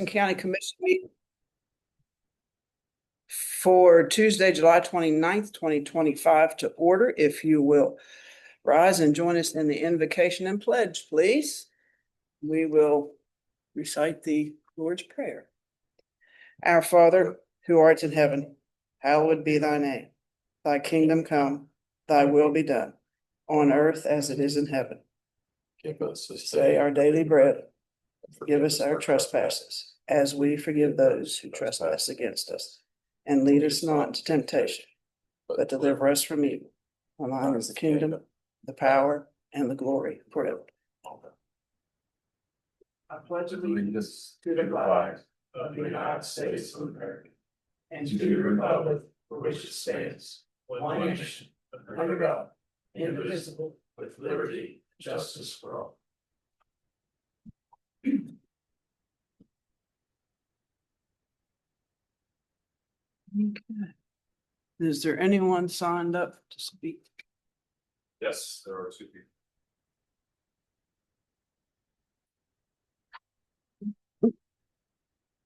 County Commission meeting for Tuesday, July 29th, 2025 to order. If you will rise and join us in the invocation and pledge, please. We will recite the Lord's Prayer. Our Father, who art in heaven, hallowed be thy name. Thy kingdom come, thy will be done, on earth as it is in heaven. Give us this Day our daily bread. Forgive us our trespasses, as we forgive those who trespass against us. And lead us not into temptation, but deliver us from evil. For thine is the kingdom, the power, and the glory forever. I pledge allegiance to the flag of the United States of America and to the republic for which it stands, one nation, under God, indivisible, with liberty and justice for all. Okay. Is there anyone signed up to speak? Yes, there are two people.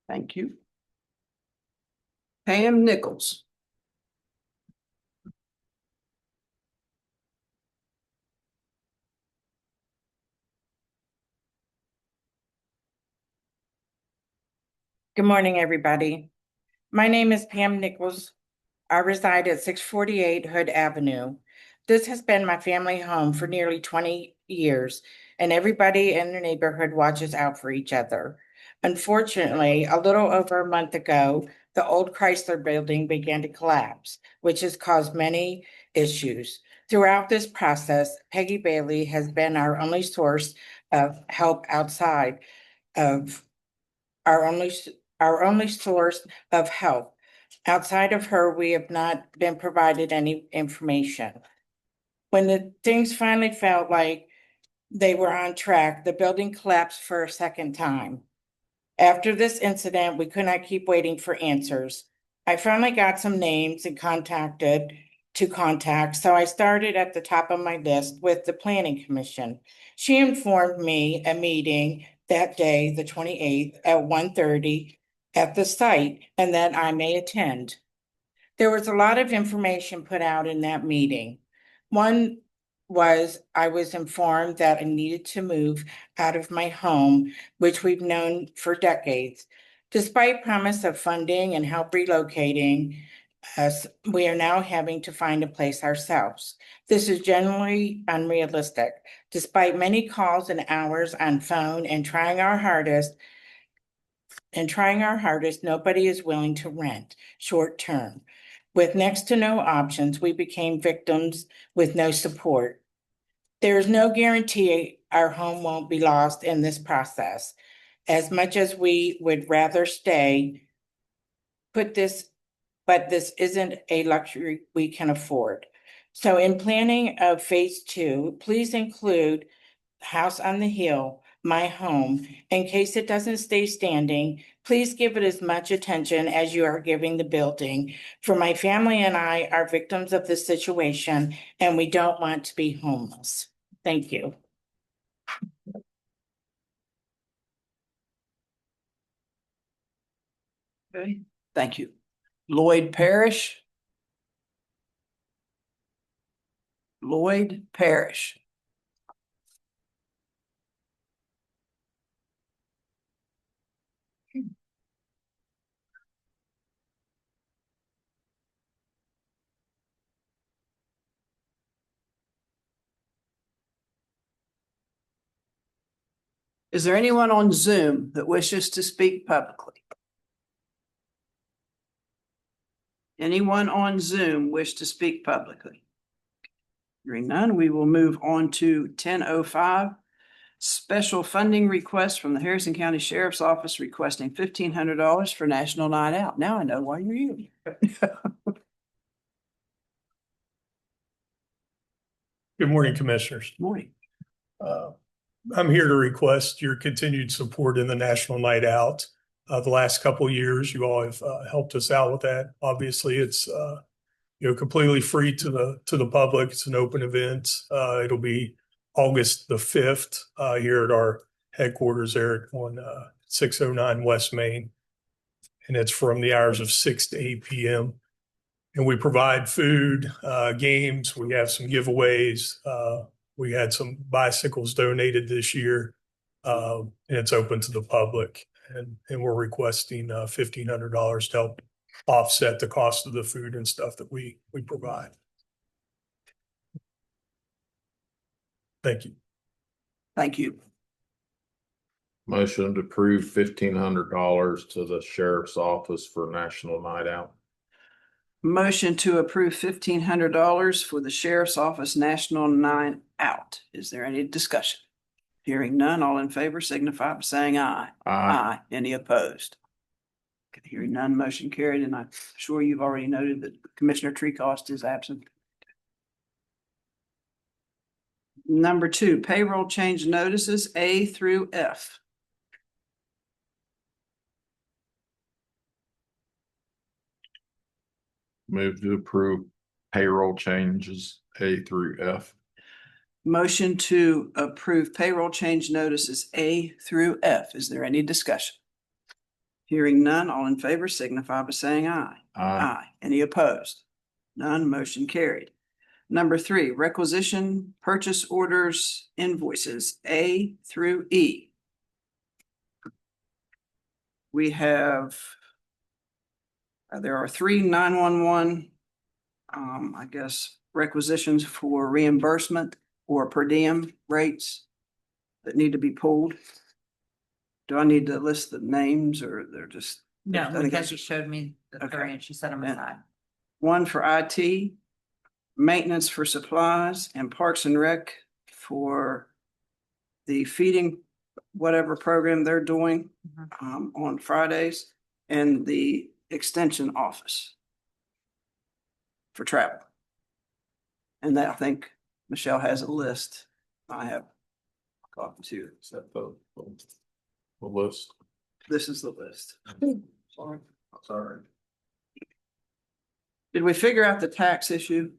Thank you. Pam Nichols. Good morning, everybody. My name is Pam Nichols. I reside at 648 Hood Avenue. This has been my family home for nearly 20 years, and everybody in the neighborhood watches out for each other. Unfortunately, a little over a month ago, the old Chrysler building began to collapse, which has caused many issues. Throughout this process, Peggy Bailey has been our only source of help outside of our only source of help. Outside of her, we have not been provided any information. When the things finally felt like they were on track, the building collapsed for a second time. After this incident, we could not keep waiting for answers. I finally got some names and contact, so I started at the top of my list with the Planning Commission. She informed me a meeting that day, the 28th at 1:30 at the site, and that I may attend. There was a lot of information put out in that meeting. One was I was informed that I needed to move out of my home, which we've known for decades. Despite promise of funding and help relocating us, we are now having to find a place ourselves. This is generally unrealistic. Despite many calls and hours on phone and trying our hardest, nobody is willing to rent short term. With next to no options, we became victims with no support. There is no guarantee our home won't be lost in this process. As much as we would rather stay, but this isn't a luxury we can afford. So in planning of phase 2, please include House on the Hill, my home. In case it doesn't stay standing, please give it as much attention as you are giving the building. For my family and I are victims of this situation, and we don't want to be homeless. Thank you. Okay, thank you. Lloyd Parrish. Lloyd Parrish. Is there anyone on Zoom that wishes to speak publicly? Anyone on Zoom wish to speak publicly? Hearing none, we will move on to 10:05. Special funding request from the Harrison County Sheriff's Office requesting $1,500 for National Night Out. Now I know why you're here. Good morning, Commissioners. Morning. I'm here to request your continued support in the National Night Out. The last couple of years, you all have helped us out with that. Obviously, it's completely free to the public. It's an open event. It'll be August the 5th here at our headquarters there on 609 West Main. And it's from the hours of 6 to 8 p.m. And we provide food, games. We have some giveaways. We had some bicycles donated this year. And it's open to the public. And we're requesting $1,500 to help offset the cost of the food and stuff that we provide. Thank you. Thank you. Motion to approve $1,500 to the sheriff's office for National Night Out. Motion to approve $1,500 for the Sheriff's Office National Night Out. Is there any discussion? Hearing none, all in favor signify by saying aye. Aye. Any opposed? Okay, hearing none, motion carried, and I'm sure you've already noted that Commissioner Treecost is absent. Number 2, payroll change notices A through F. Move to approve payroll changes A through F. Motion to approve payroll change notices A through F. Is there any discussion? Hearing none, all in favor signify by saying aye. Aye. Any opposed? None, motion carried. Number 3, requisition purchase orders invoices A through E. We have, there are 3 911, I guess, requisitions for reimbursement or per diem rates that need to be pulled. Do I need to list the names or they're just? No, I think because that's- she showed me the Okay. three and she set them Yeah. aside. One for IT, maintenance for supplies, and Parks and Rec for the feeding, whatever program they're doing on Fridays, and the extension office for travel. And that, I think Michelle has a list. I have copies here. Is that the list? This is the list. Sorry. Sorry. Did we figure out the tax issue?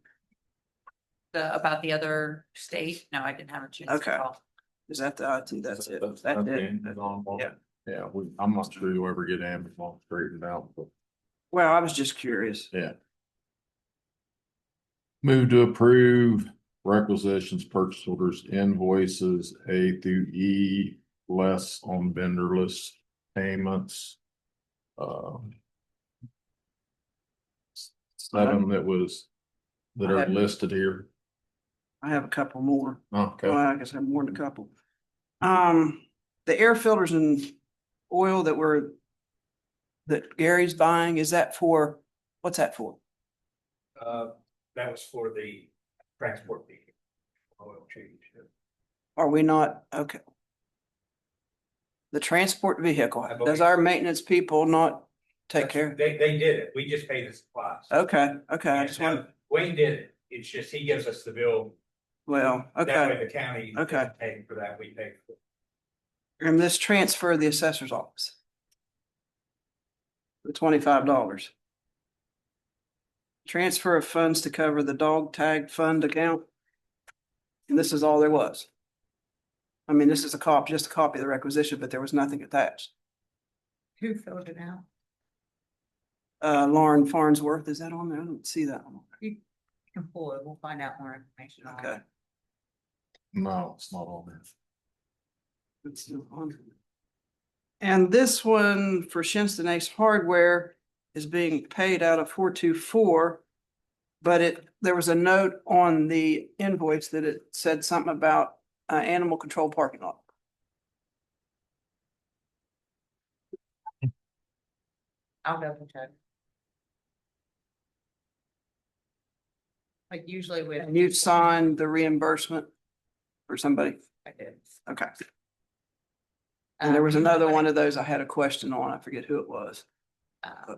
About the other state, no, I didn't have a chance to Okay. call. Is that the IT? That's it. That's Okay, it. that's on board. Yeah. Yeah, I'm not sure you'll ever get Amazon straightened out, but Well, I was just curious. yeah. Move to approve requisitions, purchase orders, invoices A through E, less on vendor list payments. 7 that are listed here. I have a couple more. Okay. Well, I guess I have more than a couple. The air filters and oil that Gary's buying, is that for, what's that for? That was for the transport vehicle. Oil change. Are we not, okay. The transport vehicle, I does believe- our maintenance people not take care? They did it. We just pay the supplies. Okay, okay, I Yeah, just want, Wayne did it. It's just, he gives us the bill. well, That okay. way the county. Okay. doesn't pay for that, we pay for it. And this transfer the assessor's office. The $25. Transfer of funds to cover the dog tag fund account. And this is all there was. I mean, this is just a copy of the requisition, but there was nothing attached. Who filled it out? Lauren Farnsworth, is that on there? I don't see that one. You can pull it, we'll find out more information on Okay. it. No, it's not on there. It's still on there. And this one for Shinston Ace Hardware is being paid out of 424. But there was a note on the invoice that it said something about animal control parking lot. I'll double check. Like usually with. And you signed the reimbursement for somebody. I did. Okay. And there was Usually another when one it- of those I had a question on. I forget who it was. uh,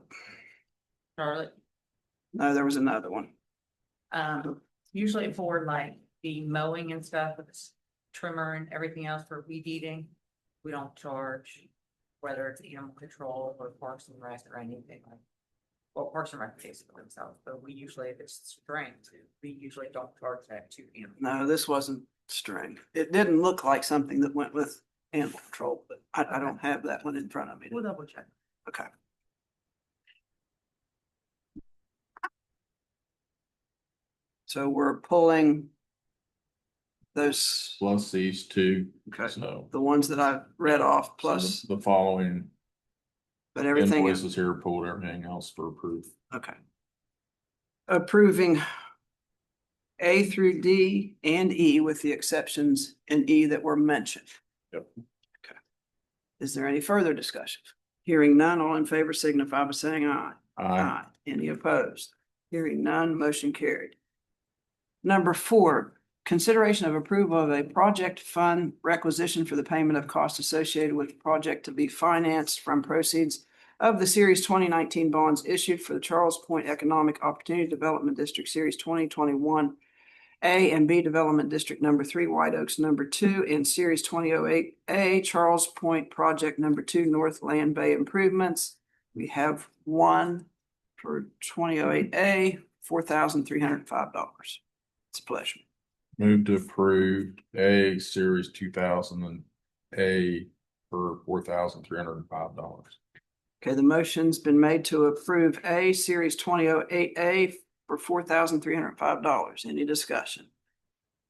Charlotte, No, there was another one. usually for like the mowing and stuff with this trimmer and everything else for weed eating. We don't charge whether it's animal control or Parks and Rec or anything like. Well, Parks and Rec pays for themselves, but we usually, if it's strength, we usually don't charge that to animal. No, this wasn't string. It didn't look like something that went with animal control, but I don't have that one in front of me. We'll double check. Okay. So we're pulling those, Plus these two, okay, so. the ones that I read off so plus, The following but everything. invoices here pulled everything else for approval. Okay. Approving A through D and E with the exceptions in E that were mentioned. Yep. Okay. Is there any further discussion? Hearing none, all in favor signify by saying aye. Aye. Any opposed? Hearing none, motion carried. Number 4, consideration of approval of a project fund requisition for the payment of costs associated with the project to be financed from proceeds of the Series 2019 bonds issued for the Charles Point Economic Opportunity Development District Series 2021 A and B Development District Number 3, White Oaks Number 2, and Series 2008A Charles Point Project Number 2, North Land Bay Improvements. We have one for 2008A, $4,305. It's a pleasure. Move to approve A series 2000 and A for $4,305. Okay, the motion's been made to approve A Series 2008A for $4,305. Any discussion?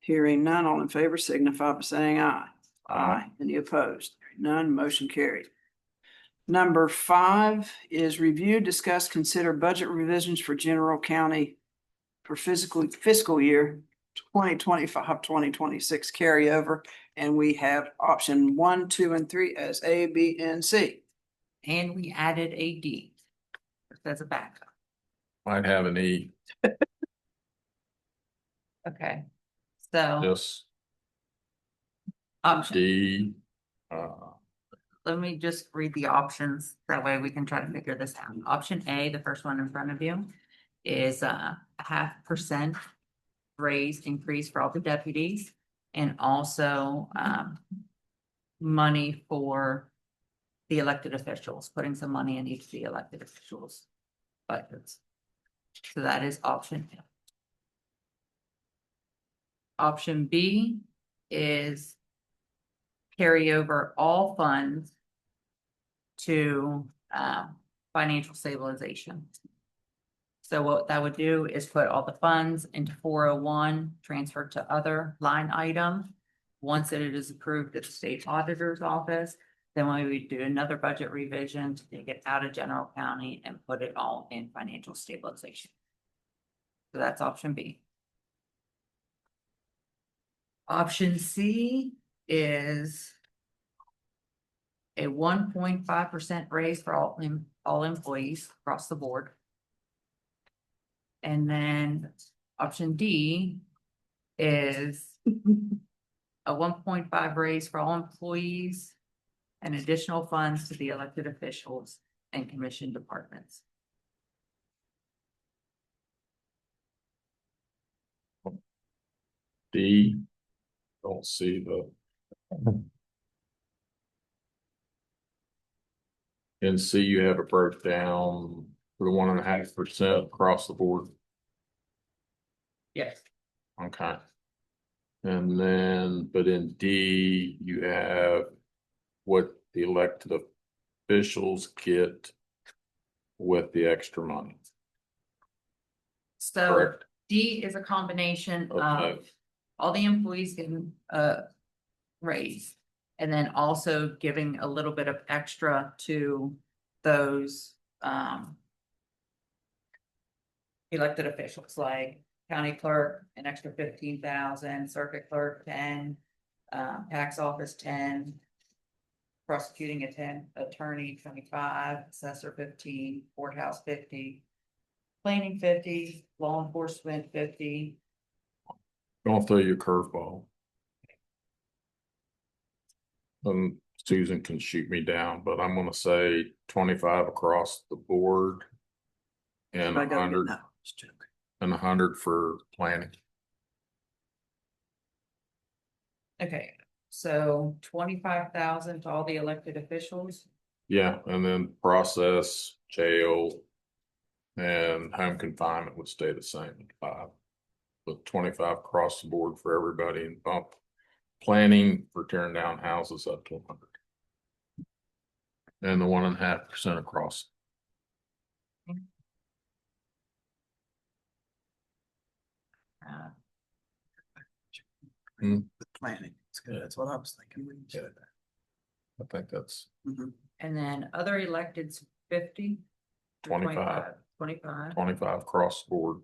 Hearing none, all in favor signify by saying aye. Aye. Any opposed? None, motion carried. Number 5 is review, discuss, consider budget revisions for General County for fiscal year 2025-2026 carryover. And we have option 1, 2, and 3 as A, B, and C. And we added a D. That's a backup. Might have an E, Okay. So just option, D. let me just read the options. That way we can try to figure this out. Option A, the first one in front of you, is a 0.5% raise increase for all the deputies, and also money for the elected officials, putting some money in each of the elected officials' budgets. So that is option A. Option B is carry over all funds to financial stabilization. So what that would do is put all the funds into 401, transfer to other line item. Once it is approved at the state auditor's office, then we would do another budget revision to take it out of general county and put it all in financial stabilization. So that's option B. Option C is a 1.5% raise for all employees across the board. And then option D is a 1.5 raise for all employees and additional funds to the elected officials and commission departments. D. Don't see the. In C, you have a breakdown for the 1.5% across the board. Yes. Okay. And then, but in D, you have what the elected officials get with the extra money. So Correct. D is a combination Okay. of all the employees getting a raise. And then also giving a little bit of extra to those elected officials, like county clerk, an extra 15,000, circuit clerk 10, tax office 10, prosecuting a 10, attorney 25, assessor 15, courthouse 50, planning 50, law enforcement 50. Don't throw you a curveball. Susan can shoot me down, but I'm gonna say 25 across the board. And I don't 100 know. It's joking. and 100 for planning. Okay, so 25,000 to all the elected officials. Yeah, and then process, jail, and home confinement would stay the same at 5. But 25 across the board for everybody and bump planning for tearing down houses up to 100. And the 1.5% across. Uh, Planning. It's good. That's what I was thinking. when you said that. I think that's Mhm. And then other electeds 50? or 25. 25, 25 across the board.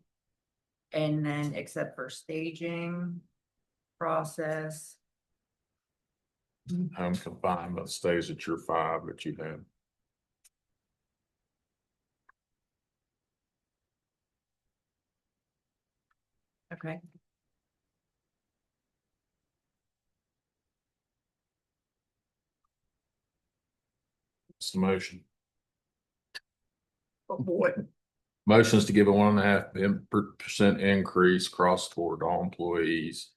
and then except for staging, process, Home confinement stays at your 5 that you have. okay. It's the motion. Oh, boy. Motion is to give a 1.5% increase across the board to all employees.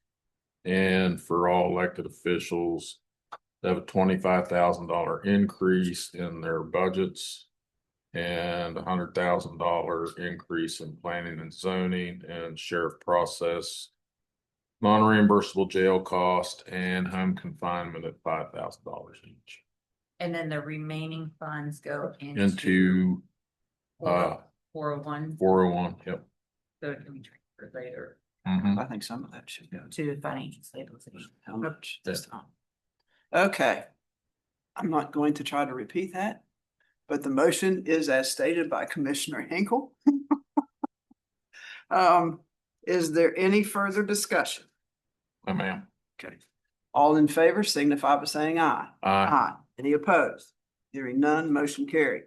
And for all elected officials, they have a $25,000 increase in their budgets. And $100,000 increase in planning and zoning and sheriff process. Non-reimbursable jail cost and home confinement at $5,000 each. And then the remaining funds go into Into 401, 401, yep. so it can be transferred later Mhm. I think some of that should go. to financial stabilization. How much this time? Okay. I'm not going to try to repeat that, but the motion is as stated by Commissioner Hinkle. Is there any further discussion? Oh, ma'am. Okay. All in favor signify by saying aye. Aye. Any opposed? Hearing none, motion carried.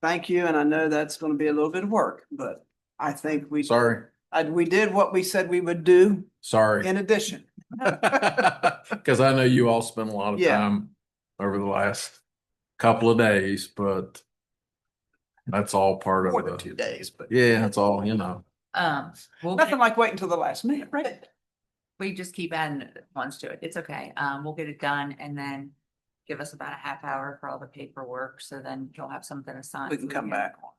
Thank you, and I know that's gonna be a little bit of work, but I think we we did what we said we would do Sorry. in addition. Cause I know you all spent a lot of Yeah. time over the last couple of days, but that's all part More of than the, 2 days, but yeah, that's all, you know. We'll nothing like waiting till the last minute, right? we just keep adding ones to it. It's okay. We'll get it done and then give us about a half hour for all the paperwork. So then you'll have something to sign. We can so come back on.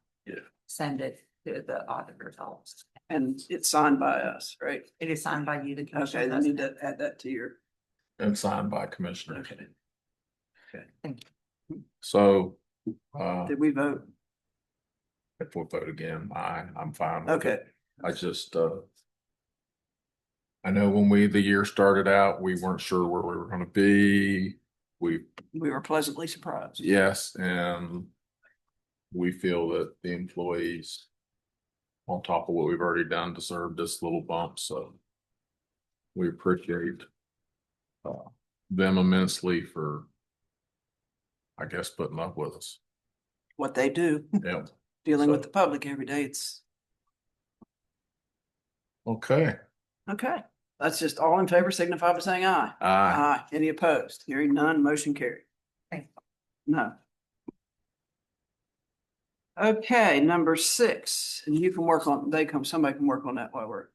Send it to the auditor's office. And it's signed by us, right? It is signed by you, the Okay, commissioner. then need to add that to your. And signed by commissioners. Okay. Thank So, Did we vote? if we vote again, I'm fine. with Okay, it. I just, I know when the year started out, we weren't sure where we were gonna be. We, we were pleasantly surprised. yes, and we feel that the employees, on top of what we've already done, deserve this little bump, so we appreciate them immensely for, I guess, putting up with us. What they do, Yeah. dealing with So- the public every day, it's, Okay. okay. That's just all in favor signify by saying aye. Aye. Any opposed? Hearing none, motion carried. Thank No. Okay, number 6, and you can work on, somebody can work on that while we're,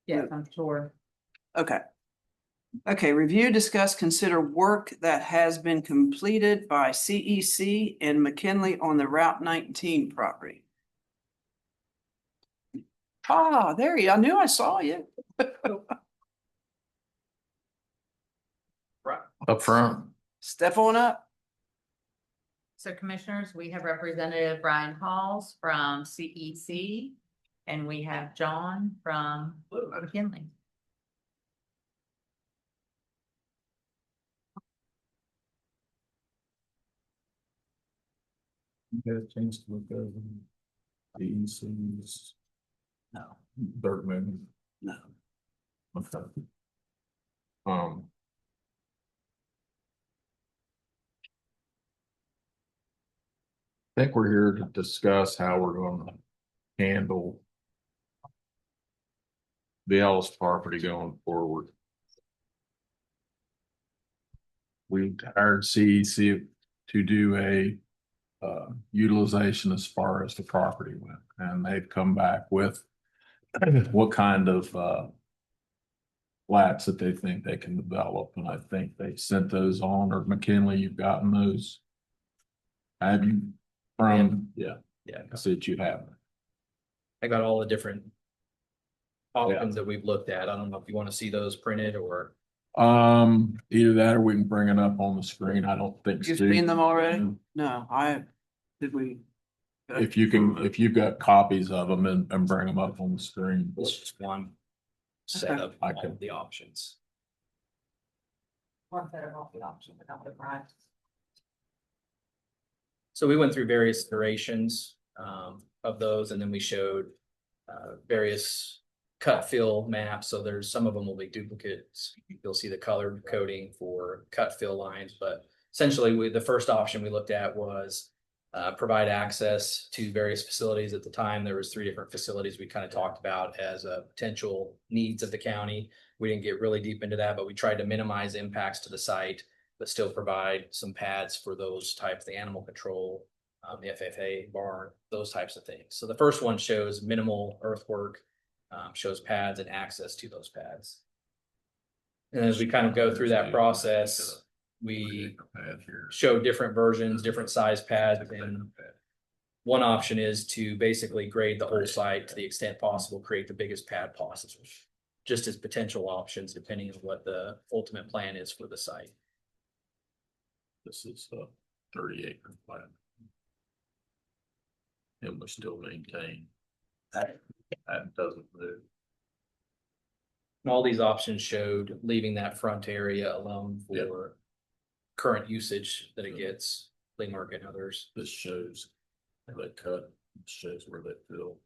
Yes, I'm sure. okay. Okay, review, discuss, consider work that has been completed by CEC and McKinley on the Route 19 property. Ah, there you, I knew I saw you. Up front. Step on up. So commissioners, we have Representative Brian Halls from CEC and we have John from McKinley. Get a chance to look over the ECs, No, dirt moving. no. Okay. I think we're here to discuss how we're gonna handle the Ellis property going forward. We hired CEC to do a utilization as far as the property went, and they've come back with what kind of flats that they think they can develop, and I think they sent those on, or McKinley, you've gotten those? Have you from, yeah, Yeah, I said you have. I got all the different options that we've looked at. I don't know if you want to see those printed or. Either that or we can bring it up on the screen. I don't think. You've Steve- seen them already? No, did we? If you can, if you've got copies of them and bring them up on the screen. It's just one set Okay. of I all can- of the options. One set of all the options, but not the price. So we went through various iterations of those, and then we showed various cut fill maps. So there's some of them will be duplicates. You'll see the colored coding for cut fill lines, but essentially the first option we looked at was provide access to various facilities. At the time, there was 3 different facilities we kind of talked about as potential needs of the county. We didn't get really deep into that, but we tried to minimize impacts to the site, but still provide some pads for those types, the animal control, the FFA barn, those types of things. So the first one shows minimal earthwork, shows pads and access to those pads. And as we kind of go through that process, we show different versions, different size pads, and one option is to basically grade the whole site to the extent possible, create the biggest pad possible, just as potential options depending on what the ultimate plan is for the site. This is a 30-acre plan. And we still maintain. That doesn't move. And all these options showed leaving that front area alone Yeah. for current usage that it gets, flea market and others. This shows they cut, shows where they fill.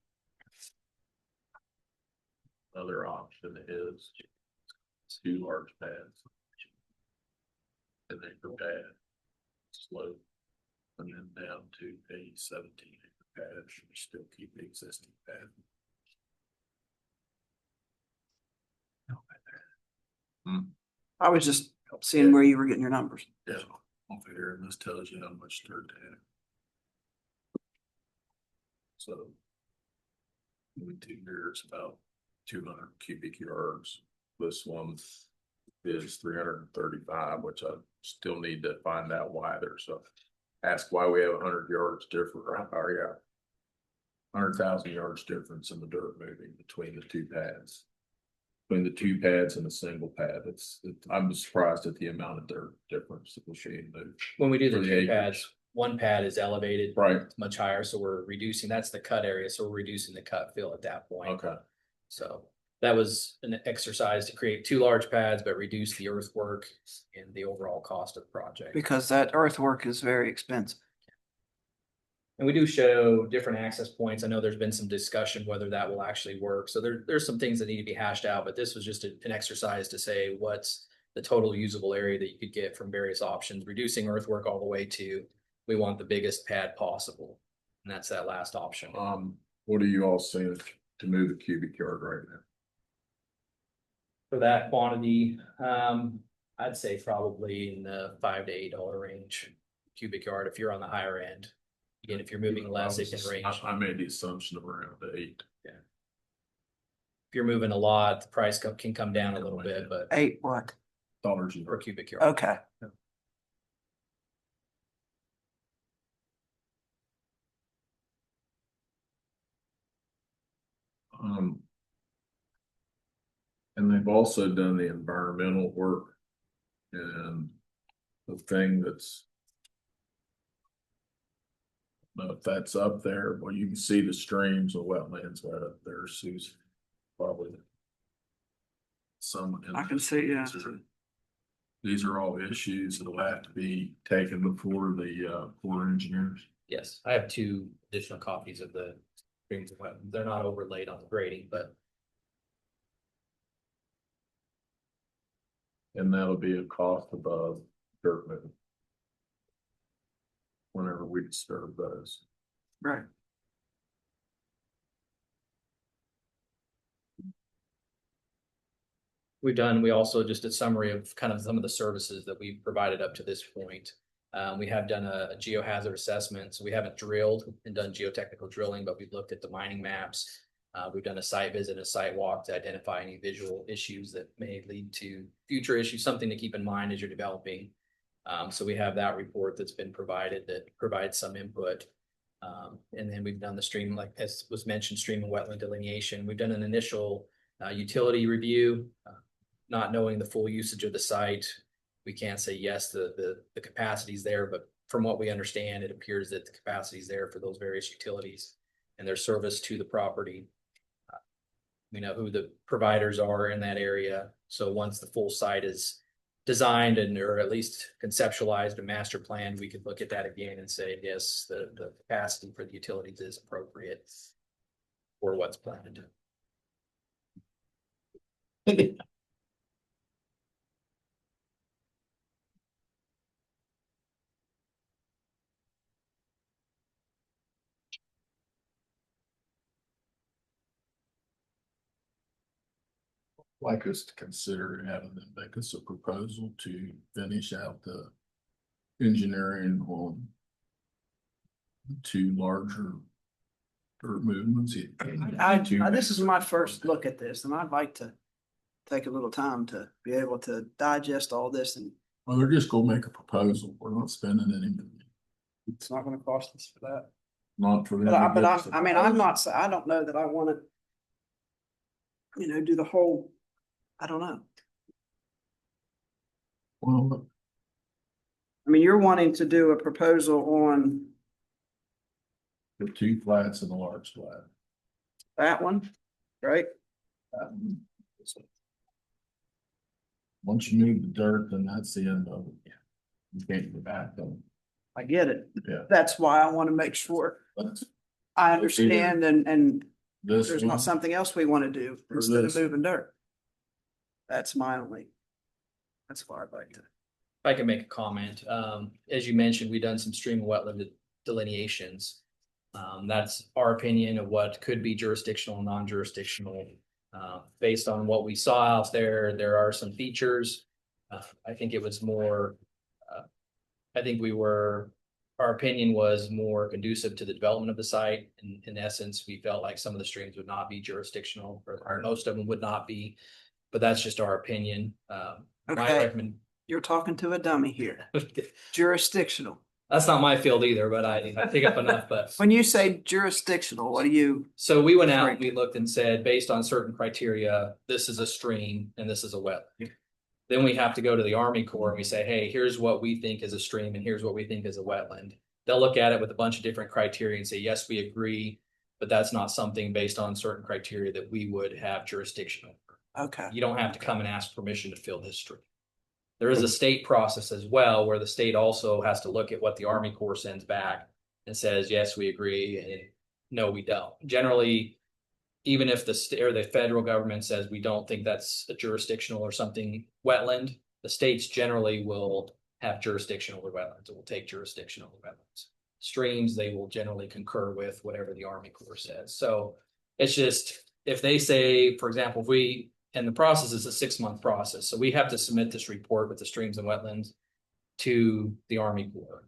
Other option is 2 large pads. And then go down slope and then down to a 17-acre pad. We still keep the existing pad. I was just seeing where you were getting your numbers. Yeah, over here, and this tells you how much dirt to have. So. In 2 years, about 200 cubic yards. This one is 335, which I still need to find out why there's a. Ask why we have 100 yards different, or yeah. 100,000 yards difference in the dirt moving between the 2 pads. Between the 2 pads and a single pad, I'm surprised at the amount of dirt difference that we're seeing move. When we do the For the 2 acres. pads, one pad is elevated Right, much higher, so we're reducing, that's the cut area, so we're reducing the cut fill at that point. okay, So that was an exercise to create 2 large pads, but reduce the earthwork and the overall cost of the project. Because that earthwork is very expensive. And we do show different access points. I know there's been some discussion whether that will actually work. So there's some things that need to be hashed out, but this was just an exercise to say what's the total usable area that you could get from various options, reducing earthwork all the way to, we want the biggest pad possible. And that's that last option. what are you all seeing to move the cubic yard right now? For that quantity, I'd say probably in the $5 to $8 range cubic yard if you're on the higher end. Again, if you're moving less, it can range. I made the assumption of around 8. If you're moving a lot, the price can come down a little bit, but $8 what? Dollars per cubic yard. Okay. And they've also done the environmental work. And the thing that's. I don't know if that's up there, well, you can see the streams and wetlands right up there, Sue's probably. Some. I can see, yeah. These are all issues that will have to be taken before the Corps of Engineers. Yes, I have 2 additional copies of the streams and wetlands. They're not overlaid on the grading, but And that'll be a cost above dirt moving. Whenever we disturb those. Right. we also just a summary of kind of some of the services that we've provided up to this point. We have done a geohazard assessment, so we haven't drilled and done geotechnical drilling, but we've looked at the mining maps. We've done a site visit, a site walk to identify any visual issues that may lead to future issues, something to keep in mind as you're developing. So we have that report that's been provided that provides some input. And then we've done the stream, like as was mentioned, stream and wetland delineation. We've done an initial Utility review, not knowing the full usage of the site, we can't say yes, the capacity's there, but from what we understand, it appears that the capacity is there for those various utilities and their service to the property. We know who the providers are in that area. So once the full site is designed and or at least conceptualized and master planned, we could look at that again and say, yes, the capacity for the utilities is appropriate for what's planned. Like us to consider having them make us a proposal to finish out the engineering on two larger dirt movements. This is my first look at this, and I'd like to take a little time to be able to digest all this, and Well, they're just gonna make a proposal. We're not spending any money. it's not gonna cost us for that. Not for them. But I mean, I'm not, I don't know that I wanna, do the whole, I don't know. Well, I mean, you're wanting to do a proposal on the two flats and the large flat. that one, right? Once you move the dirt, then that's the end of it. You can't go back though. I get it. Yeah. That's why I wanna make sure But I understand and this there's one, not something else we wanna do Or instead of this. moving dirt. That's my only, that's why I'd like to. If I can make a comment, as you mentioned, we've done some stream and wetland delineations. That's our opinion of what could be jurisdictional and non-jurisdictional. Based on what we saw out there are some features. I think it was more, our opinion was more conducive to the development of the site. In essence, we felt like some of the streams would not be jurisdictional, or most of them would not be, but that's just our opinion. My Okay, you're talking to a dummy here. Jurisdictional. That's not my field either, but I pick up enough, but. When you say jurisdictional, what do you, So we went out and we looked and said, based on certain criteria, this is a stream and this is a wetland. Then we have to go to the Army Corps and we say, hey, here's what we think is a stream and here's what we think is a wetland. They'll look at it with a bunch of different criteria and say, yes, we agree, but that's not something based on certain criteria that we would have jurisdiction over. okay, You don't have to come and ask permission to fill this stream. There is a state process as well, where the state also has to look at what the Army Corps sends back and says, yes, we agree, and no, we don't. Generally, even if the state or the federal government says we don't think that's a jurisdictional or something wetland, the states generally will have jurisdiction over wetlands. It will take jurisdiction over wetlands. Streams, they will generally concur with whatever the Army Corps says. So it's just, if they say, for example, if we, and the process is a 6-month process. So we have to submit this report with the streams and wetlands to the Army Corps.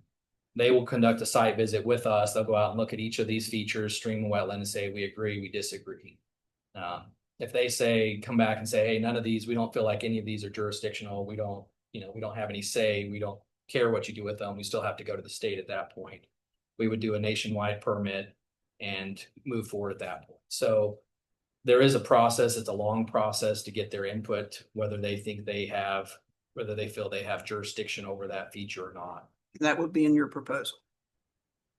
They will conduct a site visit with us. They'll go out and look at each of these features, stream and wetland, and say, we agree, we disagree. If they say, come back and say, hey, none of these, we don't feel like any of these are jurisdictional. We don't, we don't have any say. We don't care what you do with them. We still have to go to the state at that point. We would do a nationwide permit and move forward at that point. So there is a process. It's a long process to get their input, whether they think they have, whether they feel they have jurisdiction over that feature or not. that would be in your proposal.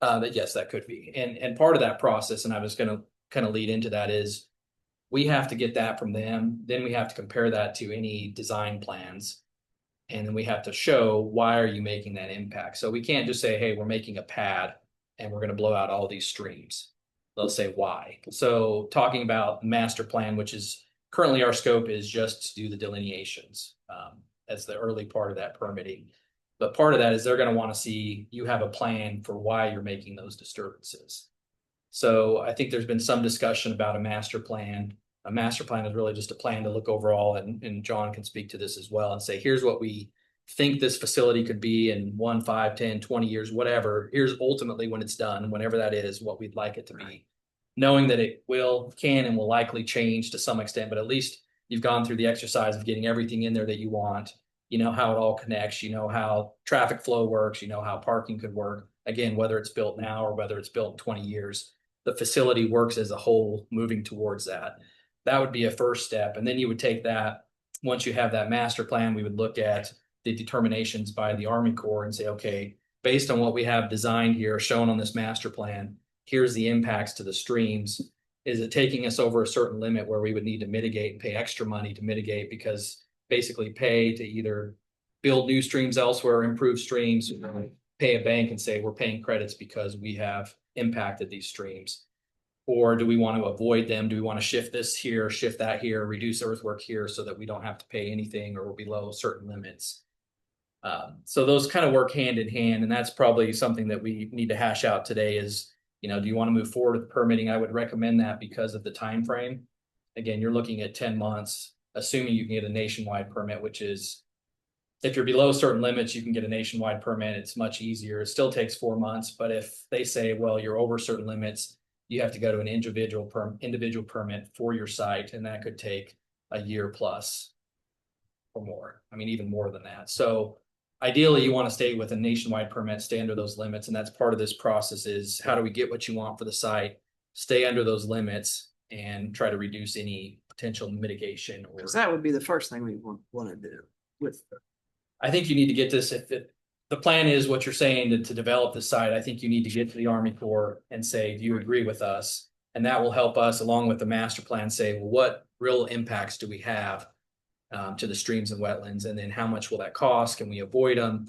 But yes, that could be. And part of that process, and I was going to kind of lead into that, is we have to get that from them. Then we have to compare that to any design plans. And then we have to show, why are you making that impact? So we can't just say, hey, we're making a pad and we're going to blow out all these streams. They'll say why. So talking about master plan, which is currently our scope is just to do the delineations as the early part of that permitting. But part of that is they're going to want to see you have a plan for why you're making those disturbances. So I think there's been some discussion about a master plan. A master plan is really just a plan to look overall, and John can speak to this as well and say, here's what we think this facility could be in 1, 5, 10, 20 years, whatever. Here's ultimately when it's done, whenever that is, what we'd like it to be. Knowing that it can and will likely change to some extent, but at least you've gone through the exercise of getting everything in there that you want. You know how it all connects, you know how traffic flow works, you know how parking could work. Again, whether it's built now or whether it's built in 20 years, the facility works as a whole moving towards that. That would be a first step. And then you would take that, once you have that master plan, we would look at the determinations by the Army Corps and say, okay, based on what we have designed here, shown on this master plan, here's the impacts to the streams. Is it taking us over a certain limit where we would need to mitigate and pay extra money to mitigate, because basically pay to either build new streams elsewhere, improve streams, or pay a bank and say, we're paying credits because we have impacted these streams? Or do we want to avoid them? Do we want to shift this here, shift that here, reduce earthwork here so that we don't have to pay anything or we're below certain limits? So those kind of work hand in hand, and that's probably something that we need to hash out today is, you know, do you want to move forward with permitting? I would recommend that because of the time frame. Again, you're looking at 10 months, assuming you can get a nationwide permit, which is, if you're below certain limits, you can get a nationwide permit. It's much easier. It still takes 4 months, but if they say, well, you're over certain limits, you have to go to an individual permit for your site, and that could take a year plus or more. I mean, even more than that. So ideally, you want to stay with a nationwide permit, stay under those limits, and that's part of this process is how do we get what you want for the site, stay under those limits, and try to reduce any potential mitigation. Or Because that would be the first thing we want to do with. I think you need to get this, if the plan is what you're saying to develop the site, I think you need to get to the Army Corps and say, do you agree with us? And that will help us, along with the master plan, say, well, what real impacts do we have to the streams and wetlands? And then how much will that cost? Can we avoid them?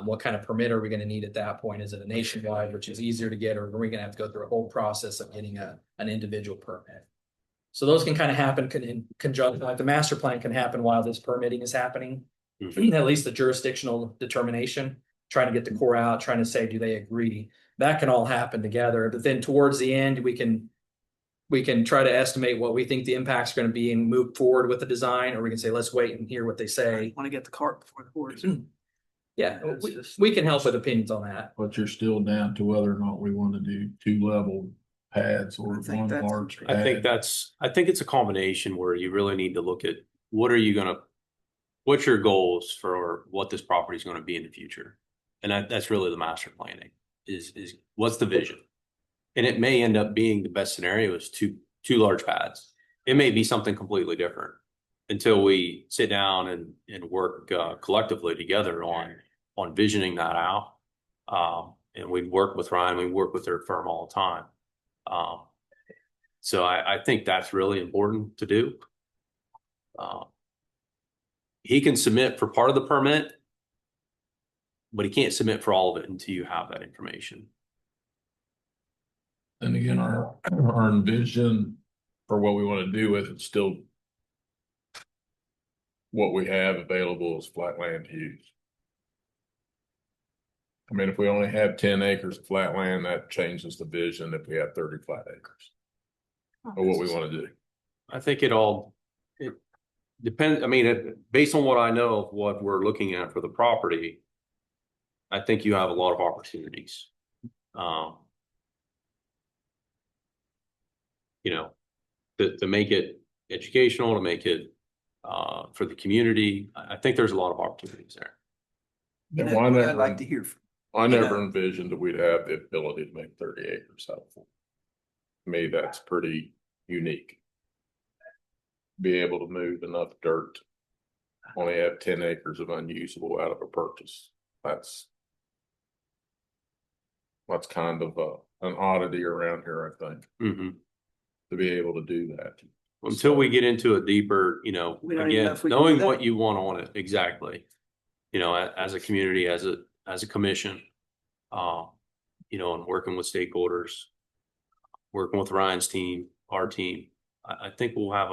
What kind of permit are we going to need at that point? Is it a nationwide, which is easier to get, or are we going to have to go through a whole process of getting an individual permit? So those can kind of happen in conjunction, like the master plan can happen while this permitting is happening. At least the jurisdictional determination, trying to get the Corps out, trying to say, do they agree? That can all happen together. But then towards the end, we can try to estimate what we think the impact's going to be and move forward with the design, or we can say, let's wait and hear what they say. Want to get the cart before the horse. Yeah, we can help with opinions on that. But you're still down to whether or not we want to do 2 level pads or I think one that's- large I think pad. I think it's a combination where you really need to look at what's your goals for what this property is going to be in the future? And that's really the master planning is what's the vision? And it may end up being the best scenario is two large pads. It may be something completely different until we sit down and work collectively together on visioning that out. And we work with Ryan, we work with their firm all the time. So I think that's really important to do. He can submit for part of the permit, but he can't submit for all of it until you have that information. And again, our vision for what we want to do with it still what we have available is flat land to use. I mean, if we only have 10 acres of flat land, that changes the vision if we have 30 flat acres of what we want to do. I think it depends. I mean, based on what I know of what we're looking at for the property, I think you have a lot of opportunities. You know, to make it educational, to make it for the community. I think there's a lot of opportunities there. And why I'd like to hear from. I never envisioned that we'd have the ability to make 30 acres helpful. To me, that's pretty unique. Be able to move enough dirt, only have 10 acres of unusable out of a purchase. That's kind of an oddity around here, I think, Mm-hmm. to be able to do that. Until we get into a deeper, you know, We don't even know again, if we can do knowing that. what you want on it exactly. You know, as a community, as a commission, you know, and working with stakeholders, working with Ryan's team, our team, I think we'll have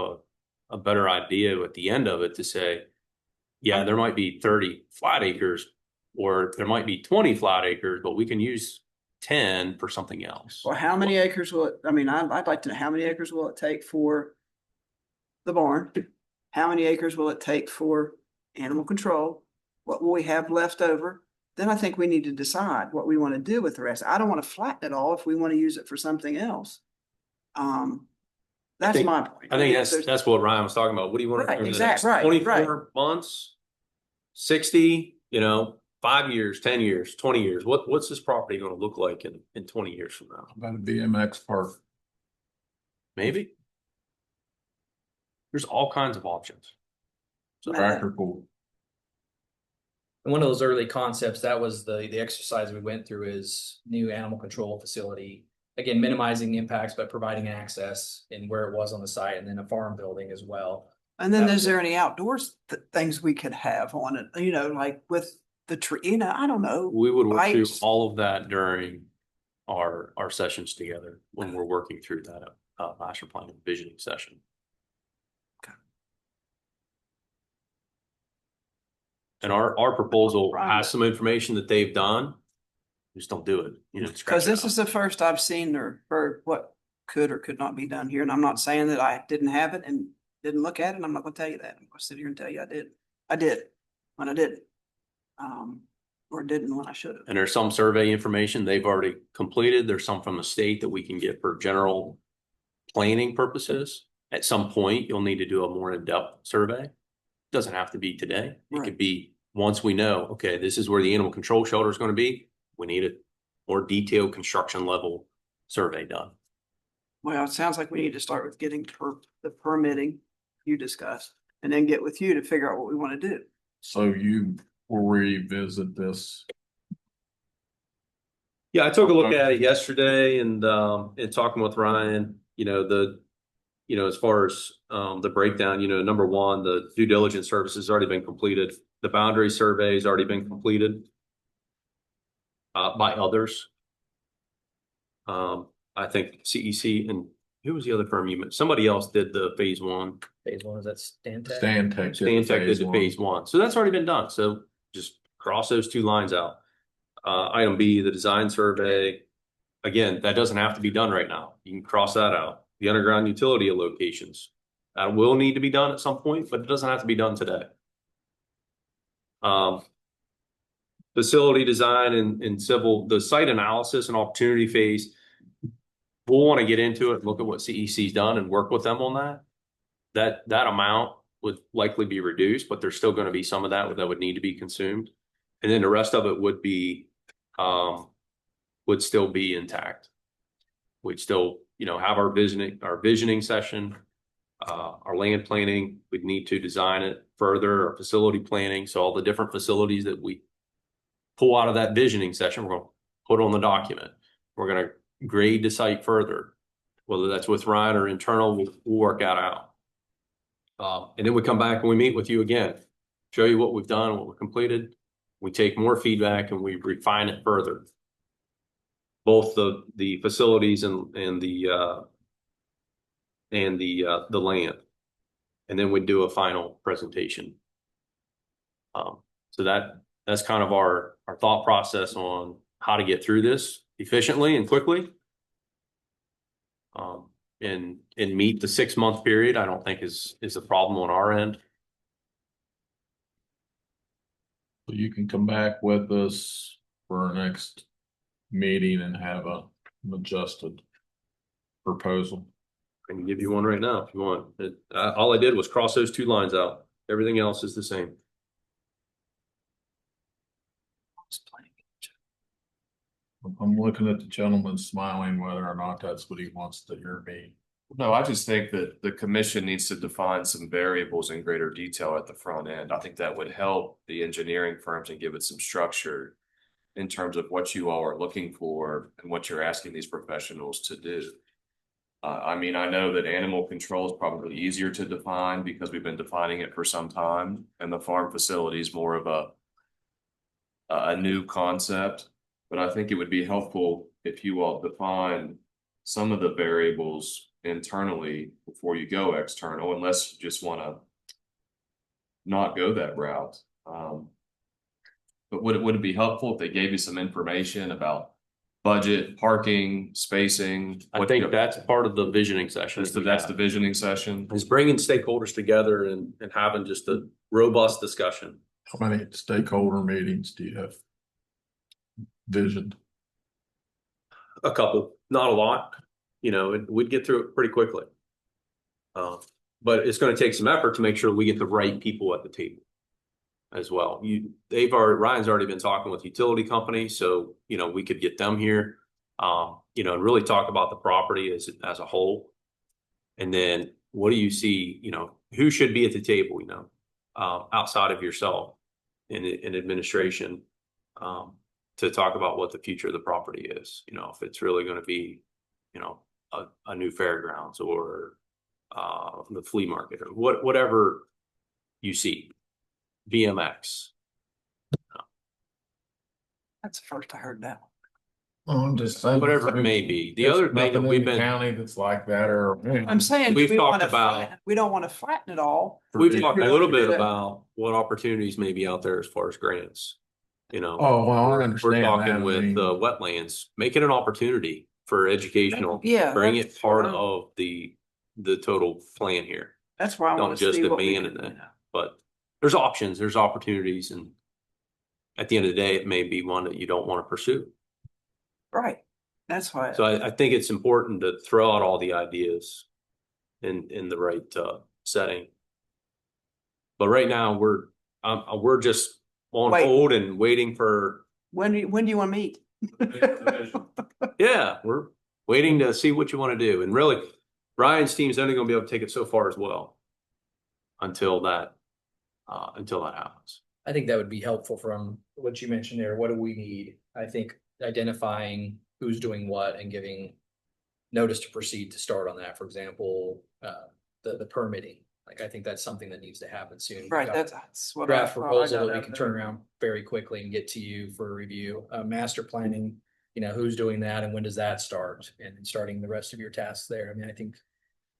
a better idea at the end of it to say, yeah, there might be 30 flat acres, or there might be 20 flat acres, but we can use 10 for something else. Well, how many acres will it, I mean, I'd like to know, how many acres will it take for the barn? How many acres will it take for animal control? What will we have left over? Then I think we need to decide what we want to do with the rest. I don't want to flatten it all if we want to use it for something else. That's think- my point. I think There's- that's what Ryan was talking about. What do you want Right, to do? right, 24 months, 60, you know, 5 years, 10 years, 20 years. What's this property going to look like in 20 years from now? About a BMX park. Maybe. There's all kinds of options. So Practical. And one of those early concepts, that was the exercise we went through is new animal control facility. Again, minimizing the impacts, but providing access in where it was on the site, and then a farm building as well. And then That is was- there any outdoors things we could have on it, you know, like with the tree, you know, I don't know. we would work through Bikes. all of that during our sessions together when we're working through that master plan and visioning session. And our proposal has some information that they've done. Just don't do it, you know. scratch Because it this out. is the first I've seen or heard what could or could not be done here. And I'm not saying that I didn't have it and didn't look at it. I'm not gonna tell you that. I'm gonna sit here and tell you I did. I did when I didn't. Or didn't when I should have. And there's some survey information they've already completed. There's some from the state that we can get for general planning purposes. At some point, you'll need to do a more in-depth survey. Doesn't have to be today. It Right. could be once we know, okay, this is where the animal control shelter is going to be. We need a more detailed construction level survey done. Well, it sounds like we need to start with getting the permitting you discussed and then get with you to figure out what we want to do. So you will revisit this. Yeah, I took a look at it yesterday and talking with Ryan, as far as the breakdown, number one, the due diligence service has already been completed. The boundary survey has already been completed by others. I think CEC and who was the other firm you mentioned? Somebody else did the phase one. Phase one, is that Stantec? Stantec. Stantec did the phase one. So that's already been done. So just cross those two lines out. Item B, the design survey. Again, that doesn't have to be done right now. You can cross that out. The underground utility locations. That will need to be done at some point, but it doesn't have to be done today. Facility design and civil, the site analysis and opportunity phase. We'll want to get into it, look at what CEC's done and work with them on that. That amount would likely be reduced, but there's still going to be some of that would need to be consumed. And then the rest of it would be, would still be intact. We'd still, have our visioning session, our land planning. We'd need to design it further, our facility planning. So all the different facilities that we pull out of that visioning session, we're going to put on the document. We're going to grade the site further, whether that's with Ryan or internal, we'll work that out. And then we come back and we meet with you again, show you what we've done, what we've completed. We take more feedback and we refine it further. Both the facilities and the land. And then we do a final presentation. So that's kind of our thought process on how to get through this efficiently and quickly. And meet the 6-month period, I don't think is a problem on our end. So you can come back with us for our next meeting and have an adjusted proposal. I can give you one right now if you want. All I did was cross those two lines out. Everything else is the same. I'm looking at the gentleman smiling whether or not that's what he wants to hear me. No, I just think that the commission needs to define some variables in greater detail at the front end. I think that would help the engineering firms and give it some structure in terms of what you all are looking for and what you're asking these professionals to do. I mean, I know that animal control is probably easier to define because we've been defining it for some time, and the farm facility is more of a new concept. But I think it would be helpful if you all define some of the variables internally before you go external, unless you just want to not go that route. But would it be helpful if they gave you some information about budget, parking, spacing? I think that's part of the visioning session. That's the visioning session. Is bringing stakeholders together and having just a robust discussion. How many stakeholder meetings do you have visioned? A couple, not a lot. We'd get through it pretty quickly. But it's going to take some effort to make sure we get the right people at the table as well. Ryan's already been talking with utility companies, so we could get them here, and really talk about the property as a whole. And then what do you see, who should be at the table, outside of yourself in administration, to talk about what the future of the property is, if it's really going to be, a new fairgrounds or the flea market or whatever you see, BMX. That's the first I heard that. Well, I'm just saying. Whatever it may be. The other thing that we've been, County that's like that or. I'm saying, We've we talked want to about- we don't want to flatten it all. we've talked a little bit Yeah. about what opportunities may be out there as far as grants. Oh, well, I understand We're that. talking I with mean- wetlands, make it an opportunity for educational. Yeah, Bring it that's part what I'm- of the total plan here. That's why I Don't want to just see what we abandon can. it. But there's options, there's opportunities, and at the end of the day, it may be one that you don't want to pursue. Right, that's why. So I think it's important to throw out all the ideas in the right setting. But right now, we're just on Wait. hold and waiting for, When do you want to meet? yeah, we're waiting to see what you want to do. And really, Ryan's team's only going to be able to take it so far as well until that happens. I think that would be helpful from what you mentioned there. What do we need? I think identifying who's doing what and giving notice to proceed to start on that. For example, the permitting. Like, I think that's something that needs to happen soon. We've Right, got that's what. draft thought. proposal got that we can there. turn around very quickly and get to you for review. Master planning, who's doing that and when does that start? And then starting the rest of your tasks there. I mean, I think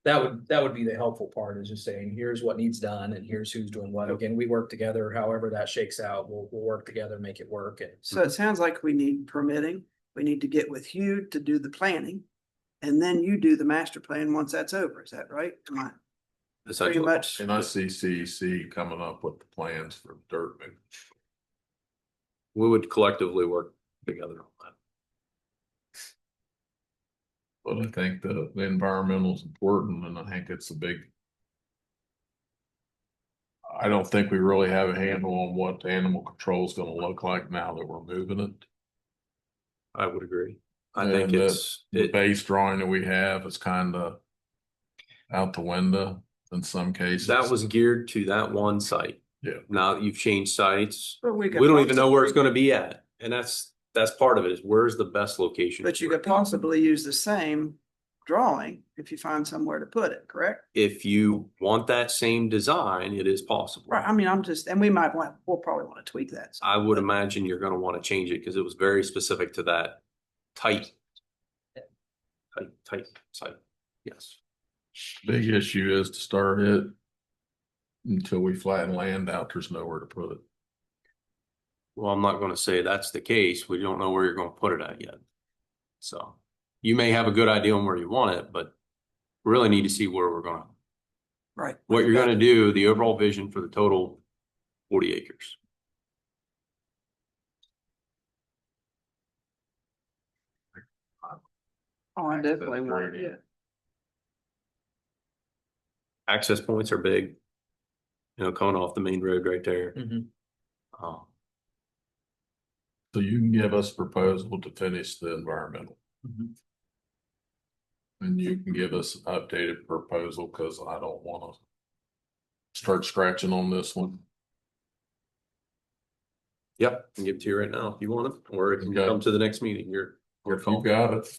that would be the helpful part, is just saying, here's what needs done and here's who's doing what. Again, we work together, however that shakes out, we'll work together, make it work. And So it sounds like we need permitting. We need to get with Hugh to do the planning. And then you do the master plan once that's over. Is that right? Am I pretty Essentially. much? And I see CEC coming up with the plans for dirt mix. We would collectively work together on that. But I think the environmental is important, and I think it's a big. I don't think we really have a handle on what animal control is gonna look like now that we're moving it. I would agree. I think And it's, the base drawing that we have is kind of out the window in some cases. that was geared to that one site. Yeah. Now that you've changed sites, But we don't even know where it's gonna be at. And that's part of it, is where's the best location? But you for could it. possibly use the same drawing if you find somewhere to put it, correct? If you want that same design, it is possible. Right, I mean, and we'll probably want to tweak that. I would imagine you're gonna wanna change it because it was very specific to that tight site. Yes. Big issue is to start it. Until we flatten land out, there's nowhere to put it. Well, I'm not gonna say that's the case. We don't know where you're gonna put it at yet. So you may have a good idea on where you want it, but we really need to see where we're gonna, Right. what you're gonna do, the overall vision for the total 40 acres. Oh, I definitely want it, yeah. Access points are big. Coming off the main road right there. Mhm. Um, So you can give us a proposal to finish the environmental. Mhm. And you can give us an updated proposal, because I don't wanna start scratching on this one. Yep, I can give it to you right now if you want it, or it can Okay. come to the next meeting. Your If you call. got it.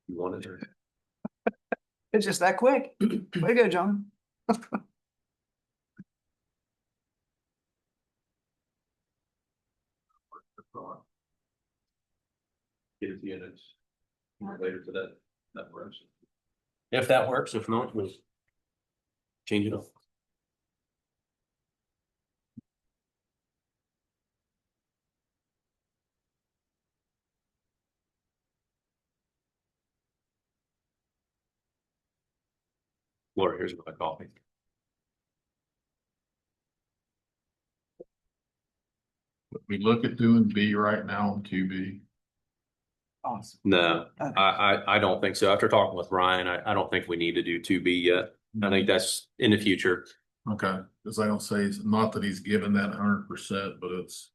You want it or? It's just that quick. Way to go, John. Get it to you next, later to that works. If that works, if not, we'll change it up. Laura, here's my coffee. We look at doing B right now on 2B. Awesome. No, Okay. I don't think so. After talking with Ryan, I don't think we need to do 2B yet. I think that's in the future. Okay, because I don't say, not that he's given that 100%, but it's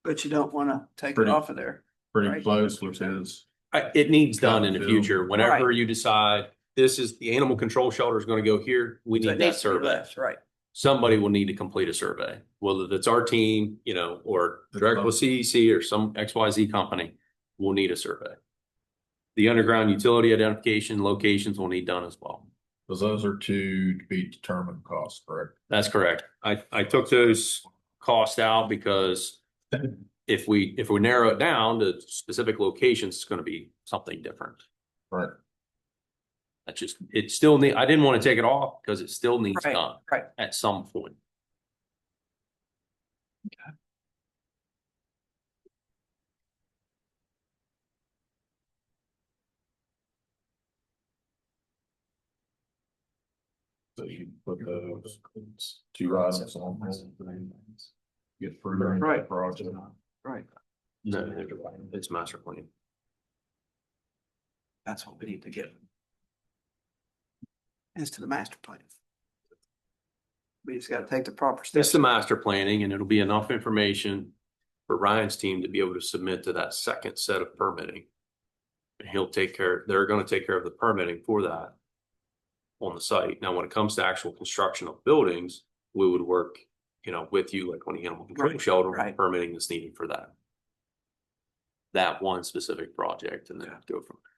But you don't want to take it Pretty- off of there. pretty Right. close with his. It needs done in the Cut future. fill. Whenever Right. you decide this is the animal control shelter is going to go here, we So it need that needs to be survey. left, right? Somebody will need to complete a survey, whether it's our team, you know, or direct with CEC or some XYZ company will need a survey. The underground utility identification locations will need done as well. Because those are two to be determined costs, correct? That's correct. I took those costs out because if we narrow it down to specific locations, it's going to be something different. Right. That's just, it still need, I didn't want to take it off because it still needs Right, done right. at some point. So you put those two items on. Get further into the Right. project. Right. No, it's master plan. That's what we need to get. As to the master plan. We just gotta take the proper It's steps. the master planning and it'll be enough information for Ryan's team to be able to submit to that second set of permitting. And he'll take care, they're gonna take care of the permitting for that on the site. Now, when it comes to actual construction of buildings, we would work, you know, with you, like on the animal control Right, shelter, right. permitting that's needed for that. That one specific project and then go from there.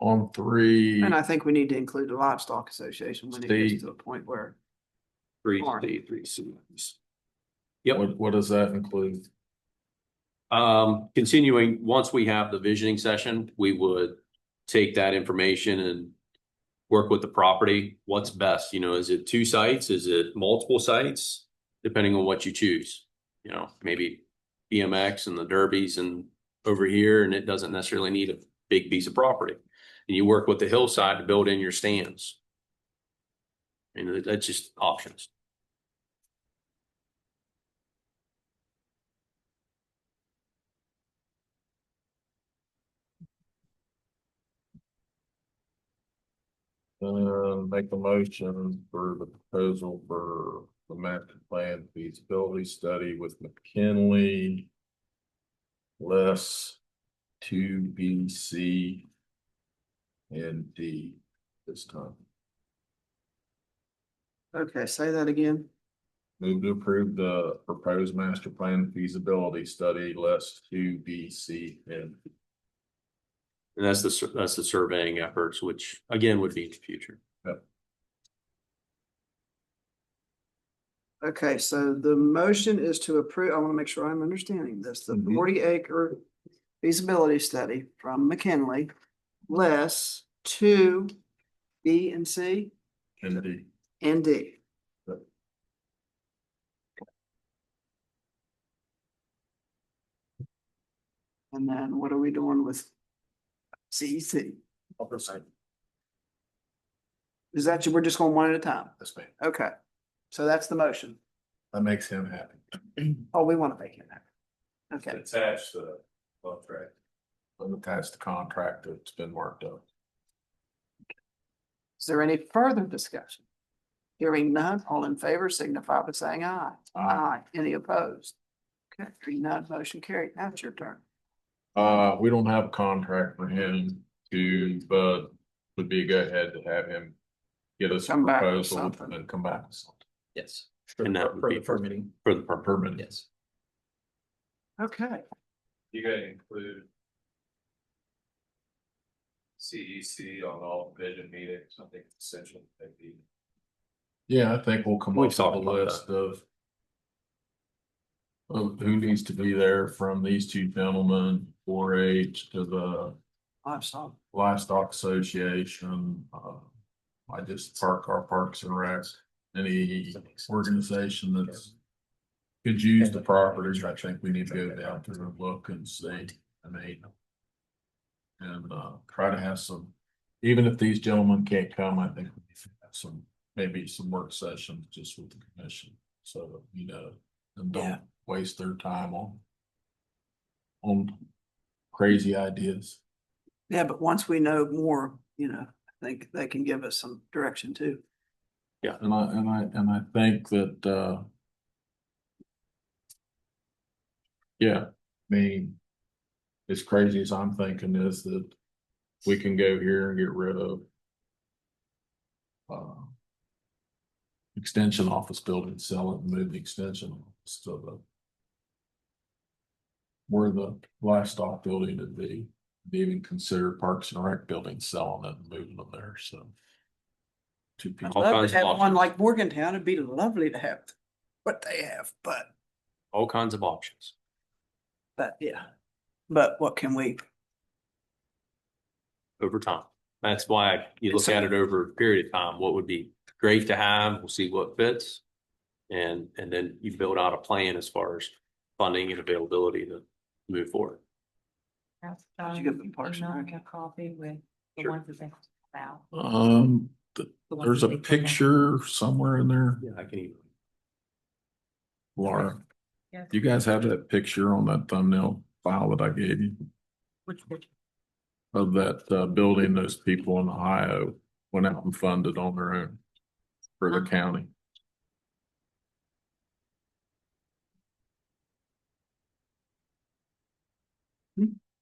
On three, And I think we need to include the livestock association when it gets Steve. to a point where, Three, Alright. three C's. Yep. what does that include? Continuing, once we have the visioning session, we would take that information and work with the property. What's best, you know, is it 2 sites? Is it multiple sites? Depending on what you choose, you know, maybe BMX and the derbies and over here, and it doesn't necessarily need a big piece of property. And you work with the hillside to build in your stands. And that's just options. Make a motion for the proposal for the master plan feasibility study with McKinley. Less 2B, C, and D this time. okay, say that again. Move to approve the proposed master plan feasibility study, less 2B, C, and D. And that's the surveying efforts, which again would be in the future. Okay, so the motion is to approve, I want to make sure I'm understanding this, the Mhm. 40-acre feasibility study from McKinley, less 2 B and C And D. and D. And then what are we doing with CEC? Is that, we're just going one at a time? That's me. Okay, so that's the motion. That makes him happy. Oh, we want to make it happen. Okay, Attached to the contract. That's the contract that's been worked out. is there any further discussion? Hearing none, all in favor signify by saying aye. Aye. Any opposed? Okay, hearing none, motion carried. Now it's your turn. We don't have a contract for him to, but would be a go ahead to have him get us a Come back with proposal something. and come back with something. Yes. And that would For be the permitting, for the permit. Permanent. yes. Okay, You gotta include CEC on all vision meetings, I think it's essential, maybe. Yeah, I think we'll come We've up with a talked about list of who needs to be there from these two gentlemen, 4-H to the livestock. Livestock Association. I just our Parks and Rec, any organization that's could use the properties. I think we need to go down to and look and see. And try to have some, even if these gentlemen can't come, I think we need to have some, maybe some work sessions just with the commission. So that, you know, and Yeah. don't waste their time on crazy ideas. Yeah, but once we know more, you know, I think they can give us some direction too. And I think that yeah, I mean, as crazy as I'm thinking is that we can go here and get rid of extension office building, sell it and move the extension office to the where the livestock building would be. Even consider Parks and Rec building, selling it and moving them there, so. Two I'd people. All love kinds to of have one options. like Morgantown. It'd be lovely to have what they have, All kinds of options. but yeah. But what can we? Over time. That's why you look So- at it over a period of time, what would be great to have, we'll see what fits. And then you build out a plan as far as funding and availability to move forward. Did you get the Parks and Rec? A copy with the Sure. ones that they about. The ones There's that a they put out. picture somewhere in there, Yeah, I can even. Laura. Yes. You guys have that picture on that thumbnail file that I gave you Which picture? of that building those people in Ohio went out and funded on their own for the county.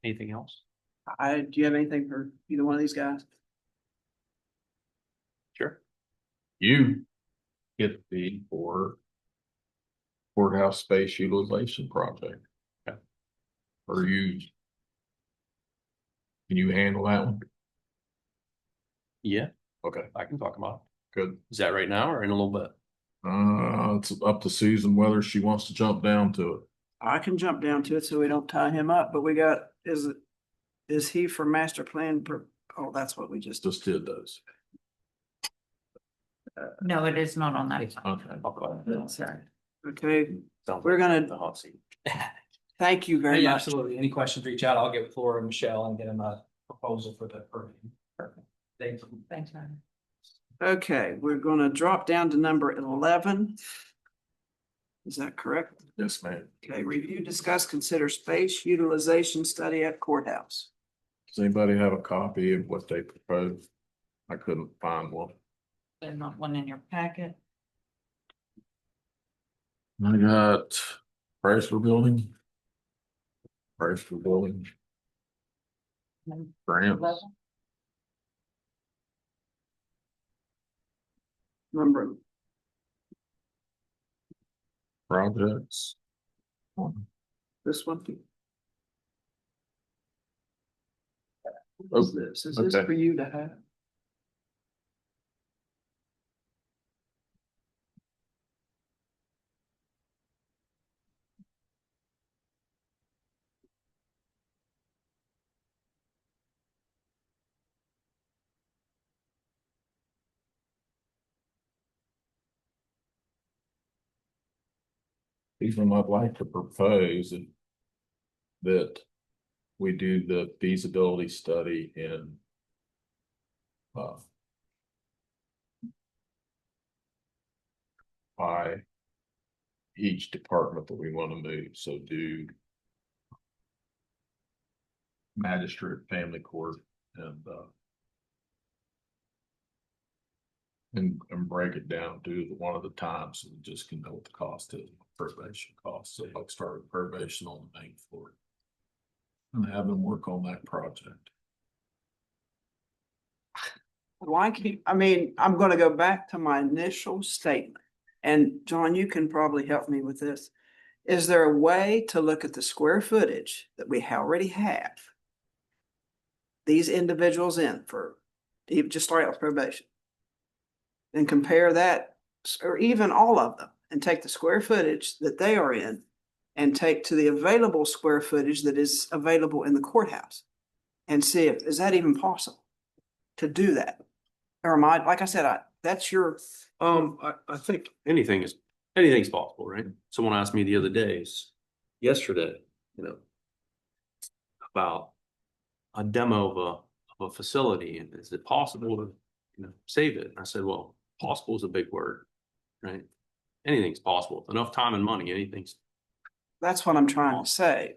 Anything else? Do you have anything for either one of these guys? Sure. You get the for courthouse space utilization project. Okay. Or you. Can you handle that one? Yeah, Okay, I can talk about good. it. Is that right now or in a little bit? It's up to Susan whether she wants to jump down to it. I can jump down to it so we don't tie him up, but we got, is he for master plan? Oh, that's what we just, Just did those. No, it is not on that. Okay. I'll go ahead. Sorry. okay, Sounds we're like gonna- the hot seat. thank you very Hey, much. absolutely. Any questions, reach out. I'll get with Laura and Michelle and get them a proposal for the permit. Perfect. Thank you. Thanks, man. Okay, we're gonna drop down to number 11. Is that correct? Yes, ma'am. Okay, review, discuss, consider space utilization study at courthouse. Does anybody have a copy of what they proposed? I couldn't find one. There's not one in your packet. I got Chrysler Building. Chrysler Building. Grants. Number, Projects. this one. Oh, Is this okay. for you to have? Even I'd like to propose that we do the feasibility study in by each department that we want to move. So do magistrate, family court, and break it down to one of the times, so we just can know what the cost is, probation cost. So I'll start with probation on the main floor and have them work on that project. I mean, I'm gonna go back to my initial statement. And John, you can probably help me with this. Is there a way to look at the square footage that we already have? These individuals in for, even just start out with probation. And compare that, or even all of them, and take the square footage that they are in. And take to the available square footage that is available in the courthouse. And see if, is that even possible to do that? Or am I, like I said, that's your, I think anything's possible, right? Someone asked me the other day, yesterday, about a demo of a facility, and is it possible to, save it? And I said, well, possible is a big word, right? Anything's possible. With enough time and money, anything's, that's what I'm trying to say.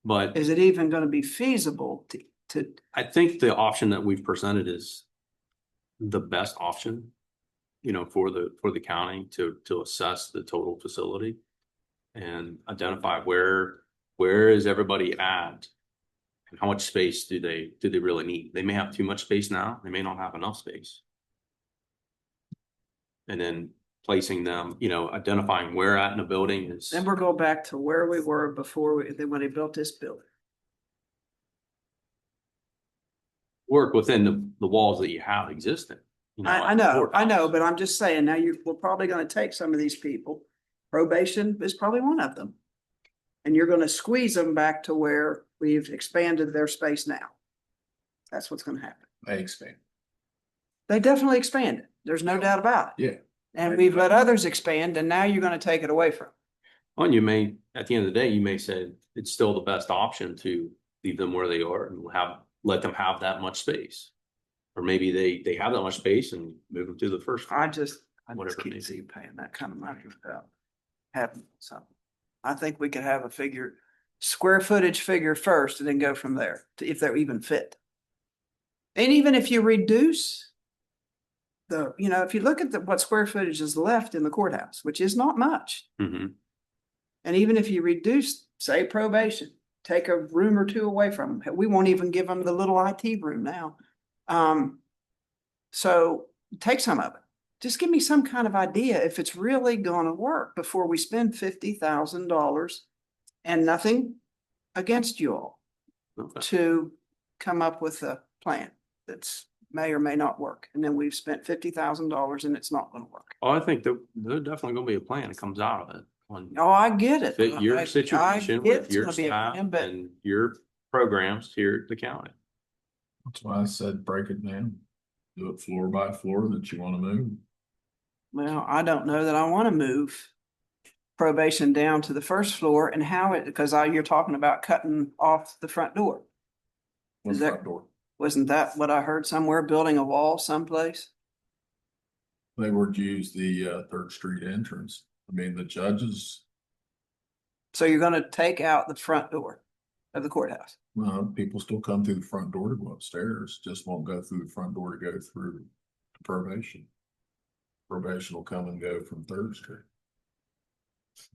but Is it even gonna be feasible to, I think the option that we've presented is the best option, for the county to assess the total facility and identify where is everybody at And how much space do they really need? They may have too much space now, they may not have enough space. And then placing them, identifying where at in a building is, Then we're going back to where we were before when they built this building. work within the walls that you have existing. I know, but I'm just saying now we're probably gonna take some of these people. Probation is probably one of them. And you're gonna squeeze them back to where we've expanded their space now. That's what's gonna happen. They expand. They definitely expanded. There's no doubt about it. Yeah. And we've let others expand and now you're gonna take it away from them. And you may, at the end of the day, you may say it's still the best option to leave them where they are and let them have that much space. Or maybe they have that much space and move them to the first. I just Whatever it can't may see be. you paying that kind of money without having something. I think we could have a square footage figure first and then go from there, if they're even fit. And even if you reduce if you look at what square footage is left in the courthouse, which is not much. Mhm. And even if you reduce, say, probation, take a room or two away from them, we won't even give them the little IT room now. So take some of it. Just give me some kind of idea if it's really gonna work before we spend $50,000 and nothing against you all Okay. to come up with a plan that's may or may not work. And then we've spent $50,000 and it's not gonna work. Oh, I think there's definitely gonna be a plan that comes out of it. On Oh, I get it. fit your I situation get with it's your gonna be a staff plan, but and your programs here at the county. That's why I said break it down. Do it floor by floor that you want to move. well, I don't know that I want to move probation down to the first floor and because you're talking about cutting off the front door. One Is that- front door. Wasn't that what I heard somewhere, building a wall someplace? They would use the Third Street entrance. I mean, the judges, So you're gonna take out the front door of the courthouse? people still come through the front door to go upstairs, just won't go through the front door to go through probation. Probation will come and go from Third Street.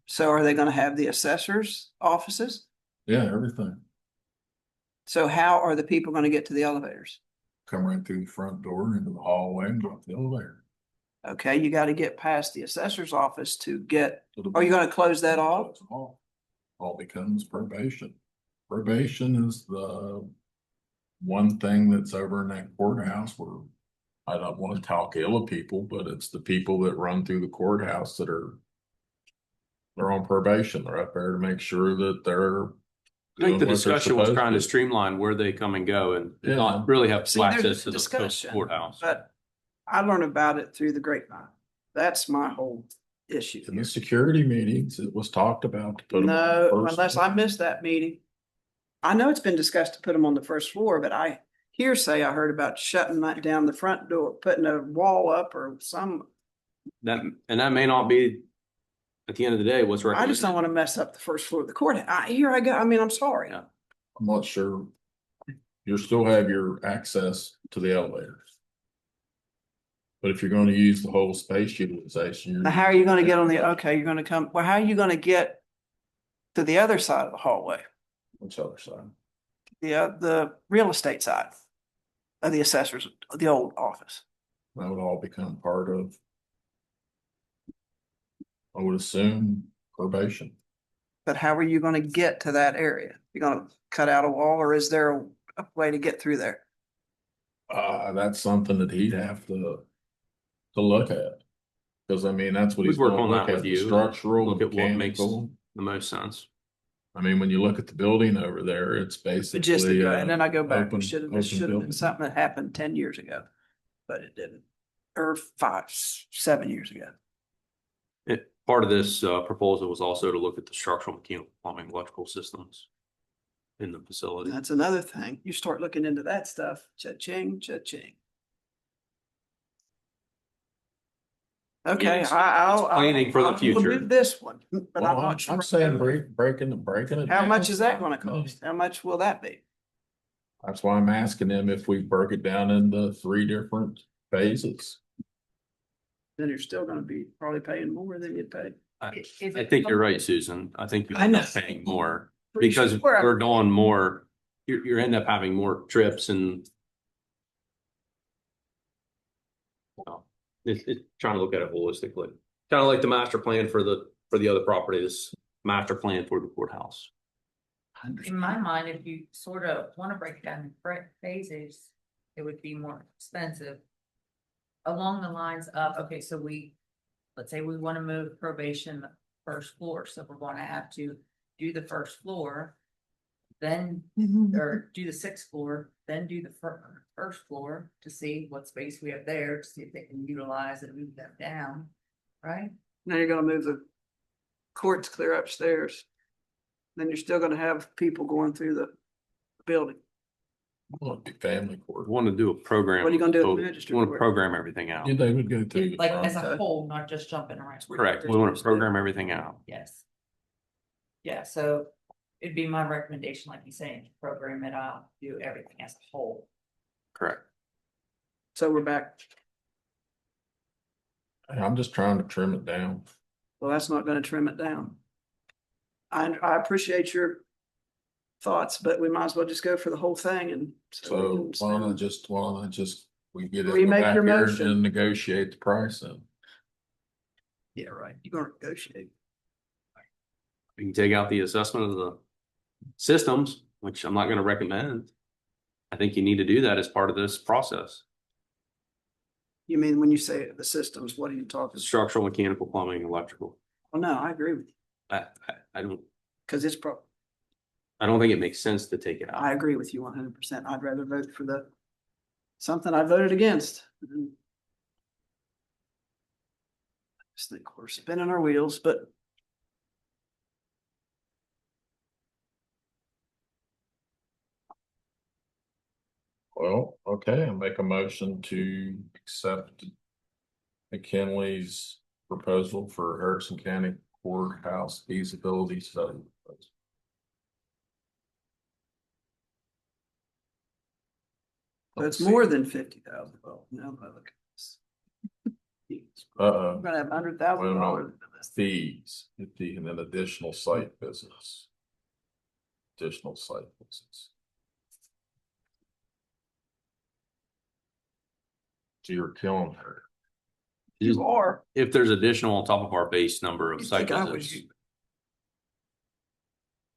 So are they gonna have the assessors' offices? Yeah, everything. So how are the people gonna get to the elevators? Come right through the front door into the hallway and go up the elevator. Okay, you gotta get past the assessor's office to get, It'll are you be- gonna close that off? Close it off. All becomes probation. Probation is the one thing that's over in that courthouse where I don't want to talk ill of people, but it's the people that run through the courthouse they're on probation. They're up there to make sure that they're I think the doing what they're discussion was supposed trying to to. streamline where they come and go and Yeah. not really have See, full there's access to the discussion, courthouse. But I learned about it through the grapevine. That's my whole issue. In the security meetings, it was talked about to put them on No, the first unless I floor. missed that meeting. I know it's been discussed to put them on the first floor, but I heard about shutting that down the front door, putting a wall up or some. That may not be, at the end of the day, what's I recommended. just don't want to mess up the first floor of the courthouse. Here I go. I mean, I'm sorry. Yeah. I'm not sure. You'll still have your access to the elevators. But if you're gonna use the whole space utilization. Now, how are you gonna get you're gonna come, well, how are you gonna get to the other side of the hallway? Which other side? The real estate side of the assessors, the old office. That would all become part of. I would assume probation. But how are you gonna get to that area? You're gonna cut out a wall or is there a way to get through there? That's something that he'd have to look at. Cause I mean, that's what We'd he's work gonna on look that at, with the you. structural, Look at what makes mechanical. the most sense. I mean, when you look at the building over there, it's basically. Just, and then I go back, open- this should open have been building. something that happened 10 years ago, but it didn't. Or 7 years ago. Part of this proposal was also to look at the structural, mechanical, plumbing, electrical systems in the facility. That's another thing. You start looking into that stuff, cha-ching, cha-ching. Okay, Yes. I'll. Planning for the We'll future. do this one, but I'm Well, not sure. I'm saying breaking it. How down. much is that gonna cost? How much will that be? That's why I'm asking them if we break it down into 3 different phases. Then you're still gonna be probably paying more than you'd pay. I Is I it- think you're right, Susan. I think you I end know. up paying more Pretty because sure. we're doing more, you're end up having more trips and. Well, it's trying to look at it holistically, kind of like the master plan for the other properties, master plan for the courthouse. In my mind, if you sort of want to break it down in phases, it would be more expensive. Along the lines of, okay, so let's say we want to move probation first floor, so we're going to have to do the first floor. Then, or do the sixth floor, then do the first floor to see what space we have there, to see if they can utilize and move that down, right? Now you're gonna move the courts clear upstairs. Then you're still gonna have people going through the building. Well, it'd be family court. Want to do a program. What are you gonna do at the magistrate Want to court? program everything out. Yeah, they would go through. the Like as a front. whole, not just jumping around. Correct. We want to program everything out. Yes. Yeah, so it'd be my recommendation, like you saying, to program it out, do everything as a whole. Correct. So we're back. I'm just trying to trim it down. Well, that's not gonna trim it down. I appreciate your thoughts, but we might as well just go for the whole thing and. So why don't I just, we get it Remake back your here motion. and negotiate the price then. Yeah, right. You're gonna negotiate. We can take out the assessment of the systems, which I'm not going to recommend. I think you need to do that as part of this process. You mean when you say the systems, what are you talking? Structural, mechanical, plumbing, electrical. Well, no, I agree with you, I don't because it's I don't think it makes sense to take it out. I agree with you 100%. I'd rather vote for something I voted against. I just think we're spinning our wheels, but Well, okay, I'll make a motion to accept McKinley's proposal for Harrison County Courthouse feasibility study. it's more than 50,000. Well, now I look at this. We're Uh-oh, gonna have $100,000. fees, 50, and then additional site visits. Additional site visits. So you're killing her. You are. If there's additional on top of our base number of You site think I was visits. you.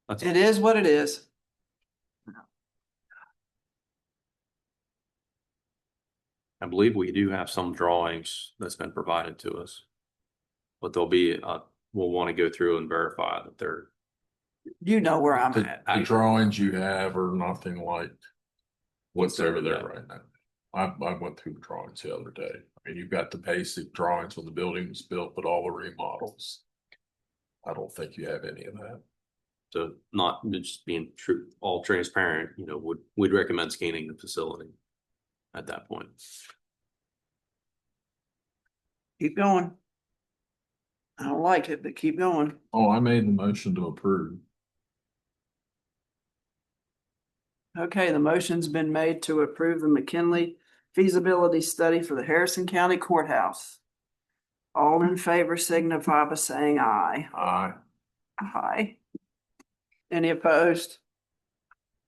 That's It is what it is. I believe we do have some drawings that's been provided to us. But there'll be, we'll want to go through and verify that they're, You know where I'm The at. the drawings you have are nothing like what's over there Yeah. right now. I went through the drawings the other day. I mean, you've got the basic drawings when the building was built, but all the remodels. I don't think you have any of that. to not just being true, all transparent, we'd recommend scanning the facility at that point. Keep going. I don't like it, but keep going. Oh, I made the motion to approve. Okay, the motion's been made to approve the McKinley feasibility study for the Harrison County Courthouse. All in favor signify by saying aye. Aye. Aye. Any opposed?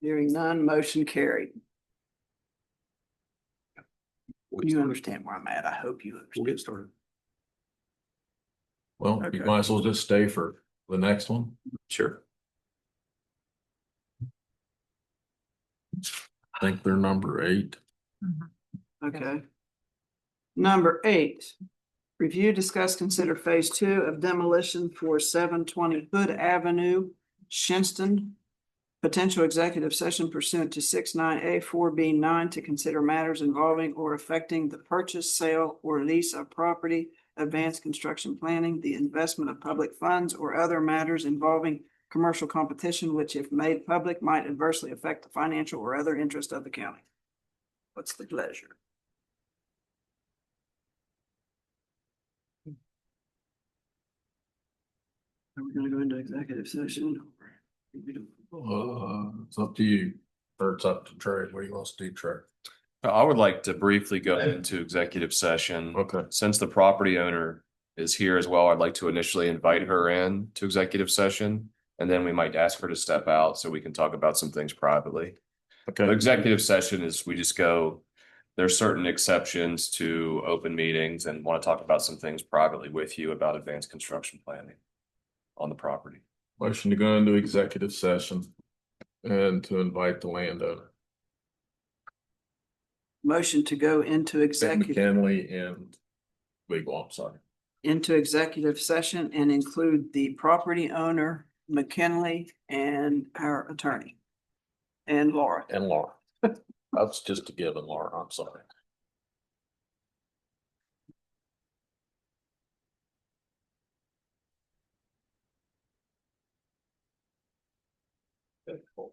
Hearing none, motion carried. You understand where I'm at. I hope you We'll understand. get started. Well, Okay. you might as well just stay for the next one. Sure. I think they're number 8. Okay. Number 8, review, discuss, consider phase 2 of demolition for 720 Hood Avenue, Shinston. Potential executive session pursuant to 69A4B9 to consider matters involving or affecting the purchase, sale, or lease of property, advanced construction planning, the investment of public funds, or other matters involving commercial competition, which if made public might adversely affect the financial or other interest of the county. What's the pleasure? Are we gonna go into executive session? It's up to you, or it's up to Trey. What do you want to do, Trey? I would like to briefly go into executive session. Okay. Since the property owner is here as well, I'd like to initially invite her in to executive session. And then we might ask her to step out so we can talk about some things privately. The Okay, executive session is, we just go, there's certain exceptions to open meetings and want to talk about some things privately with you about advanced construction planning on the property. motion to go into executive session and to invite the landowner. Motion to go into executive, McKinley and legal, I'm sorry. into executive session and include the property owner, McKinley, and our attorney. And Laura. And Laura. That's just a given, Laura, I'm sorry. Okay, cool.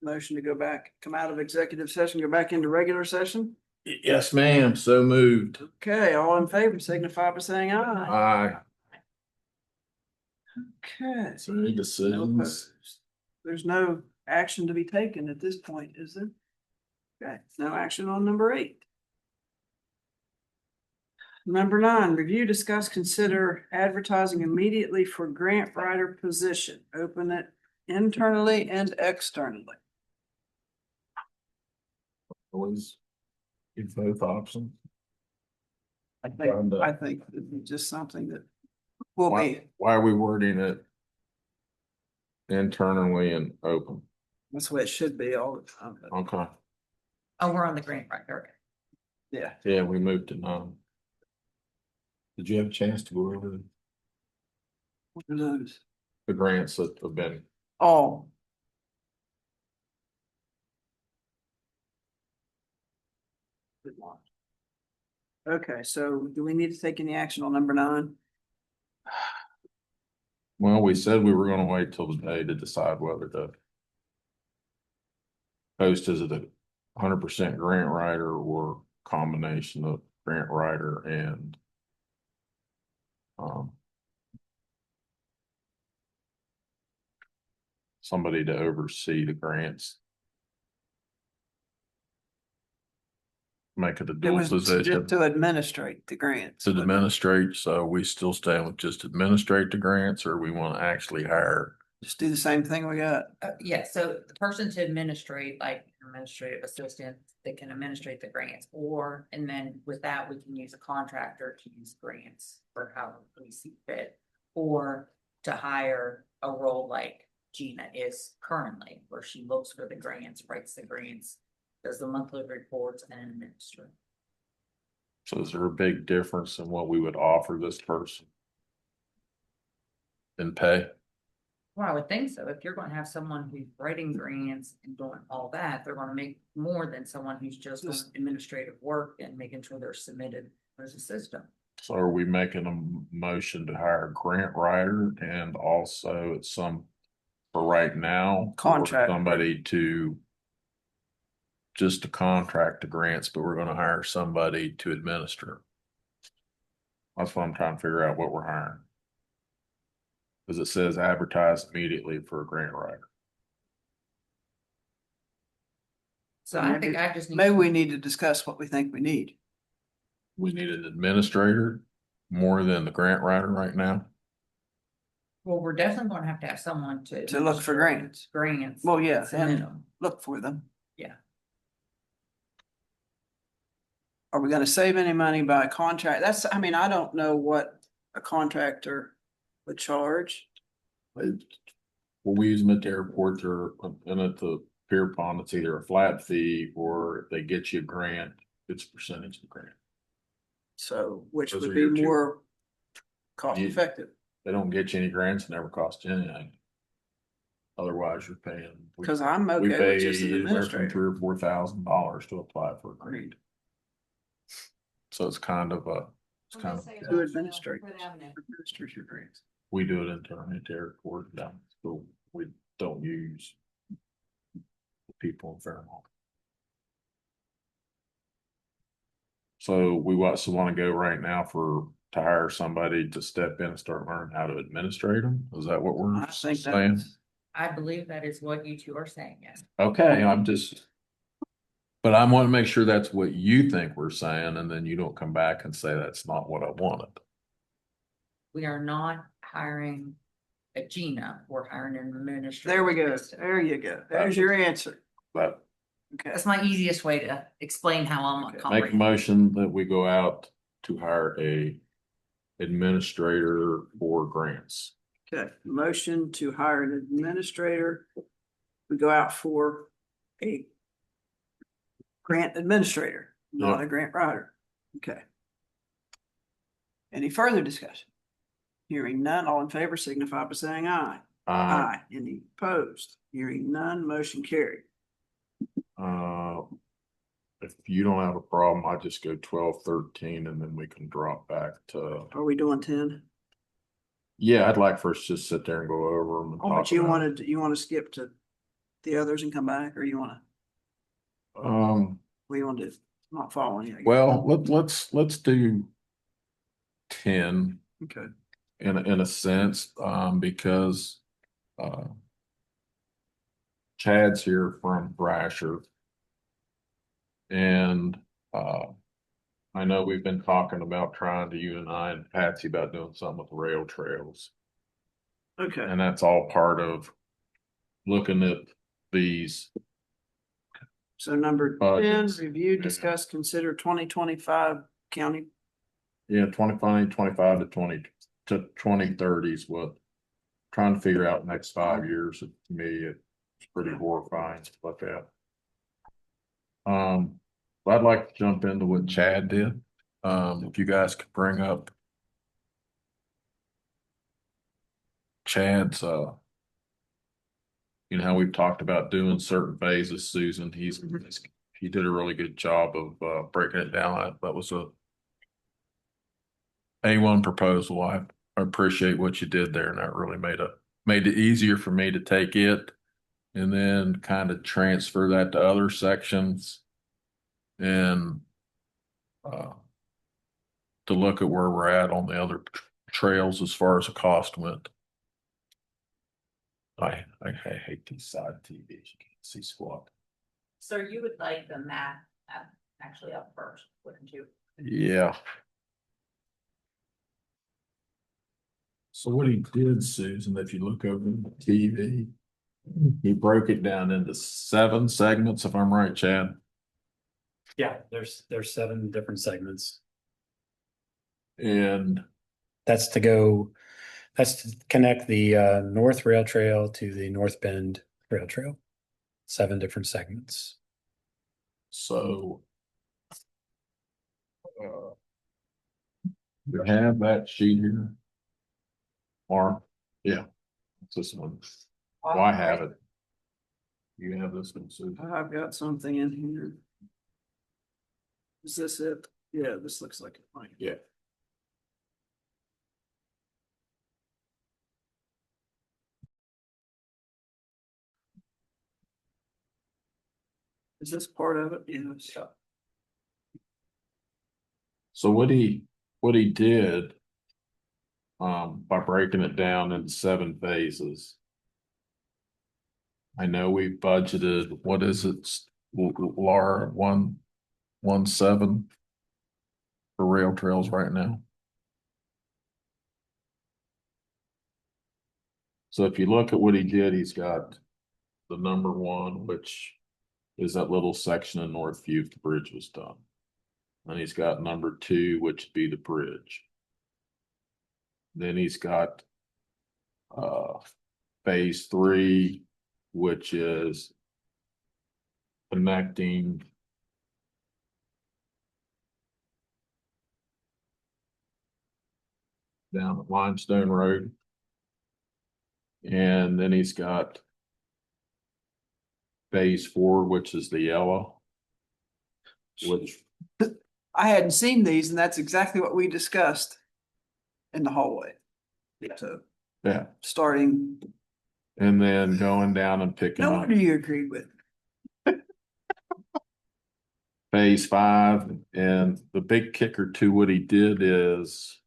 Motion to go back, come out of executive session, go back into regular session. Yes, ma'am, so moved. Okay, all in favor signify by saying aye. Aye. Okay. Is there any No decisions? opposed. There's no action to be taken at this point, is there? Okay, no action on number 8. Number 9, review, discuss, consider advertising immediately for grant writer position. Open it internally and externally. Always give both options. I think, Found a- I think it's just something that will be, Why are we wording it internally and open? that's the way it should be all the time. but Okay, Oh, we're on the grant writer. Yeah, yeah, we moved to none. Did you have a chance to go over what are those? the grants that have been? Oh. Good one. Okay, so do we need to take any action on number 9? Well, we said we were gonna wait till the day to decide whether to post as a 100% grant writer or combination of grant writer and somebody to oversee the grants. Make it a It dual was position just to administrate the grants. to administrate, so we still staying with just administrate the grants, or we want to actually hire? Just do the same thing we got. Yeah, so the person to administrate, like administrative assistant, that can administrate the grants, or, and then with that, we can use a contractor to use grants for how we see fit. Or to hire a role like Gina is currently, where she looks for the grants, writes the grants, does the monthly reports and administers. So is there a big difference in what we would offer this person? In pay? Well, I would think so. If you're gonna have someone who's writing grants and doing all that, they're gonna make more than someone who's just doing administrative work and making sure they're submitted as a system. So are we making a motion to hire a grant writer and also at some, for right now? for Contract. Somebody to just to contract the grants, but we're gonna hire somebody to administer. That's what I'm trying to figure out what we're hiring. Cause it says advertise immediately for a grant writer. So I think I just need. Maybe we need to discuss what we think we need. We need an administrator more than the grant writer right now. Well, we're definitely gonna have to have someone to. To look for grants. Grants. Well, yeah, submit and them. look for them. Yeah. Are we gonna save any money by contract? That's, I mean, I don't know what a contractor would charge. Well, we use them at the airport or and at the Pier Pond, it's either a flat fee or if they get you a grant, it's a percentage of the grant. So, which Those would are be your two. more cost You- effective, They don't get you any grants, it never costs you anything. Otherwise, you're paying. because I'm We okay pay with just an anywhere from administrator. $3,000 or $4,000 to apply for a grant. So it's kind of a, it's kind of, Who administrates your grants? we do it internally at the airport down, so we don't use the people in Fairmont. So we want to go right now to hire somebody to step in and start learning how to administrate them? Is that what we're I think saying? that's, I believe that is what you two are saying, yes. Okay, but I want to make sure that's what you think we're saying, and then you don't come back and say that's not what I wanted. We are not hiring a Gina, we're hiring an administrator. There we go. assistant. There you go. There's your answer. But Okay. That's my easiest way to explain how I'm Okay. make a comprehending. motion that we go out to hire a administrator for grants. Okay, motion to hire an administrator. We go out for a grant administrator, not a grant writer. Okay. Any further discussion? Hearing none, all in favor signify by saying aye. Aye. Any opposed? Hearing none, motion carried. If you don't have a problem, I just go 12, 13, and then we can drop back to, Are we doing 10? yeah, I'd like for us to just sit there and go over them and Oh, talk but you about it. wanted, you want to skip to the others and come back, or you want to, what do you want to do? I'm not following you. I guess. Well, let's do 10 Okay, in a sense, because Chad's here from Thrasher. And I know we've been talking about trying to, you and I and Patsy, about doing something with the rail trails. okay. And that's all part of looking at these. So number 10, Budgets. review, discuss, consider 2025 county. Yeah, 25 to 2030 is what trying to figure out next 5 years. To me, it's pretty horrifying to look at. I'd like to jump into what Chad did. If you guys could bring up Chad's, you know how we've talked about doing certain phases, Susan, he did a really good job of breaking it down. That was a A1 proposal. I appreciate what you did there, and that really made it easier for me to take it and then kind of transfer that to other sections and to look at where we're at on the other trails as far as the cost went. I hate these side TVs. You can't see squat. So you would like the map actually up first, wouldn't you? Yeah. So what he did, Susan, if you look over the TV, he broke it down into 7 segments, if I'm right, Chad. Yeah, there's 7 different segments. And That's to connect the North Rail Trail to the North Bend Rail Trail. 7 different segments. so you have that sheet here. Or, yeah, it's this one. Well, I have it. You have this one, Susan. I've got something in here. Is this it? Yeah, this looks like it. Right. Yeah. Is this part of it? Yes. So what he did, by breaking it down into 7 phases. I know we budgeted, what is it, Laura, 117 for rail trails right now. So if you look at what he did, he's got the number 1, which is that little section in Northview if the bridge was done. And he's got number 2, which would be the bridge. Then he's got phase 3, which is connecting down Limestone Road. And then he's got phase 4, which is the yellow. Which I hadn't seen these, and that's exactly what we discussed in the hallway. So yeah, starting, and then going down and picking no up wonder you agreed with. phase 5. And the big kicker to what he did is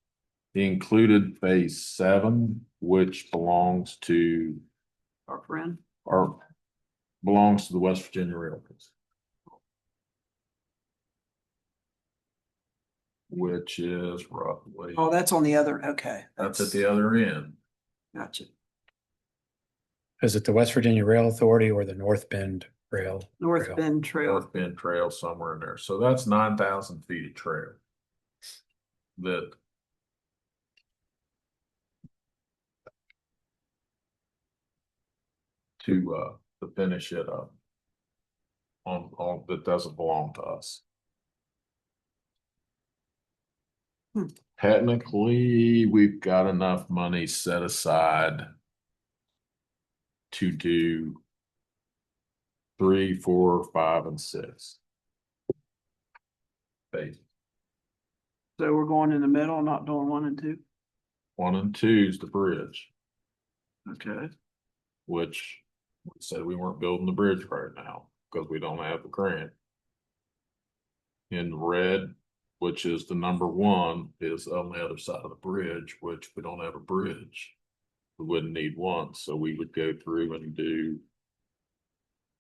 he included phase 7, which belongs to Our friend. belongs to the West Virginia Railroads. Which is roughly, Oh, that's on the other, okay. that's at the other end. Gotcha. Is it the West Virginia Rail Authority or the North Bend Rail? North Trail? Bend Trail. North Bend Trail somewhere in there. So that's 9,000 feet of trail. That. To finish it up. On that doesn't belong to us. Hmm. Technically, we've got enough money set aside to do 3, 4, 5, and 6. Phase. So we're going in the middle, not doing 1 and 2. 1 and 2 is the bridge, Okay. which we said we weren't building the bridge right now because we don't have the grant. In red, which is the number 1, is on the other side of the bridge, which we don't have a bridge. We wouldn't need one, so we would go through and do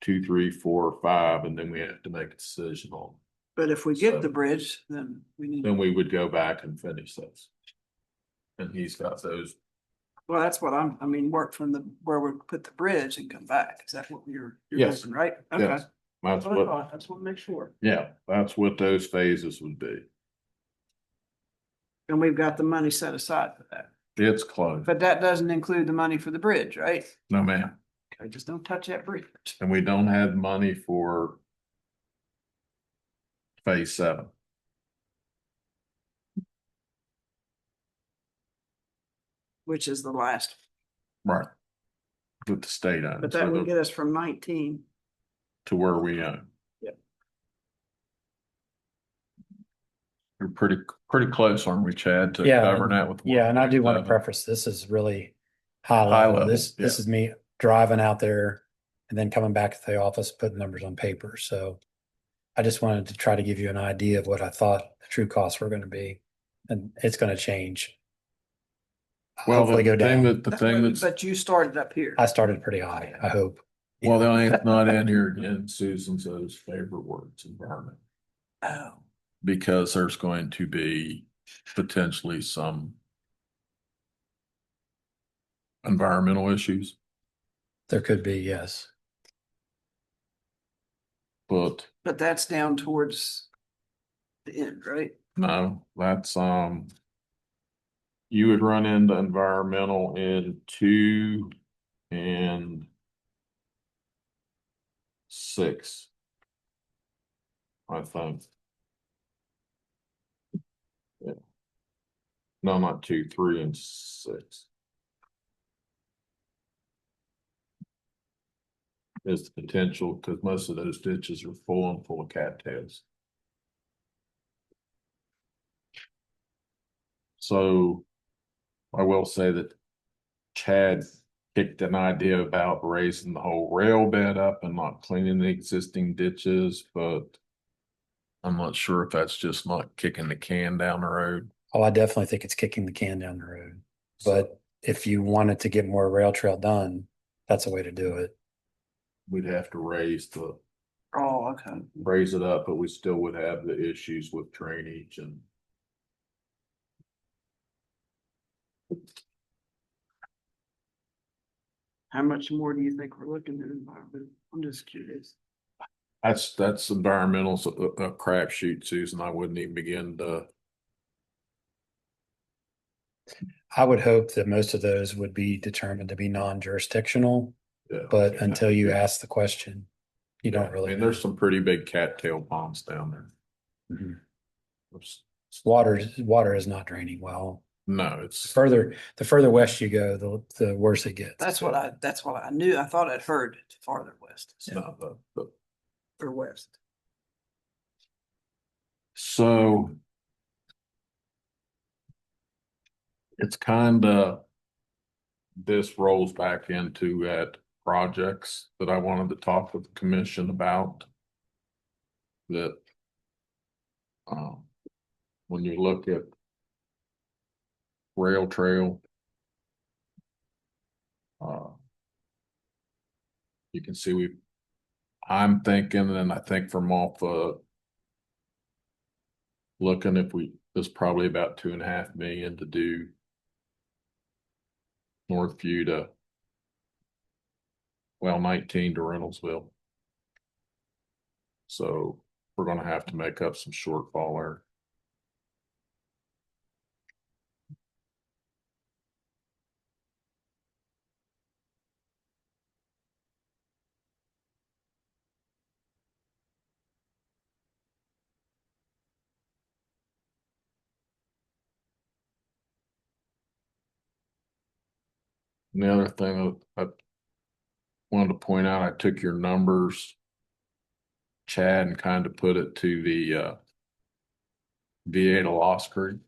2, 3, 4, 5, and then we have to make a decision on. But if we get So- the bridge, then we need, Then we would go back and finish those. And he's got those. well, that's what I mean, work from where we put the bridge and come back. Is that what you're Yes. doing, right? Okay. Yes, that's That's what I what, thought. I just want to make sure. yeah, that's what those phases would be. And we've got the money set aside for that. It's close. But that doesn't include the money for the bridge, right? No, ma'am. Okay, just don't touch that bridge. And we don't have money for phase 7. Which is the last, Right. With the state on but it, that so would get us from 19. to where we own. Yep. We're pretty close, aren't we, Chad, to Yeah, covering that with? Yeah, and I do want to 1.7? preface, this is really high High level. level, This is me driving out there and then coming back to the office, putting numbers on paper. So I just wanted to try to give you an idea of what I thought the true costs were going to be. And it's going to change. Well, Hopefully go down. the thing that's, But you started up here. I started pretty high, I hope. well, the only thing not in here again, Susan says favorite words, environment. Oh, Because there's going to be potentially some environmental issues, There could be, yes. but but that's down towards the end, right? no, that's, you would run into environmental in 2 and 6. I think. Yeah. No, not 2, 3, and 6. Is the potential, because most of those ditches are full of cattails. So I will say that Chad kicked an idea about raising the whole rail bed up and not cleaning the existing ditches, but I'm not sure if that's just not kicking the can down the road. Oh, I definitely think it's kicking the can down the road. But if you wanted to get more rail trail done, that's a way to do it. We'd have to raise Oh, okay. it up, but we still would have the issues with drainage and. How much more do you think we're looking at environment? I'm just curious. That's environmental's a crapshoot, Susan. I wouldn't even begin to. I would hope that most of those would be determined to be non-jurisdictional, Yeah. but until you ask the question, you don't I really mean, know. there's some pretty big cattail ponds down there. Mhm. There's- Water is not draining well. No, it's, The further west you go, the worse it gets. That's what I knew. I thought I'd heard farther west no, or west. so. It's this rolls back into at projects that I wanted to talk with the commission about. That. When you look at. Rail trail. You can see I'm thinking, and I think from off, looking if there's probably about 2.5 million to do. Northview to, well, 19 to Reynoldsville. So we're gonna have to make up some shortfall there. And the other thing I wanted to point out, I took your numbers, Chad, and kind of put it to the VA to Lost Creek.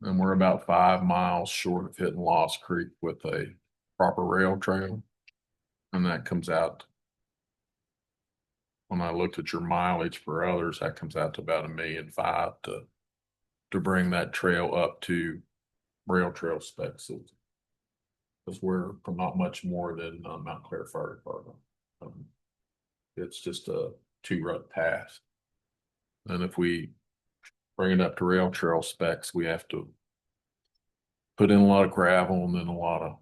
And we're about 5 miles short of hitting Lost Creek with a proper rail trail. And that comes out, when I looked at your mileage for others, that comes out to about $1.5 million to bring that trail up to rail trail specs. Because we're not much more than Mount Clair Fire Department. It's just a 2-rut path. And if we bring it up to rail trail specs, we have to put in a lot of gravel and then a lot of,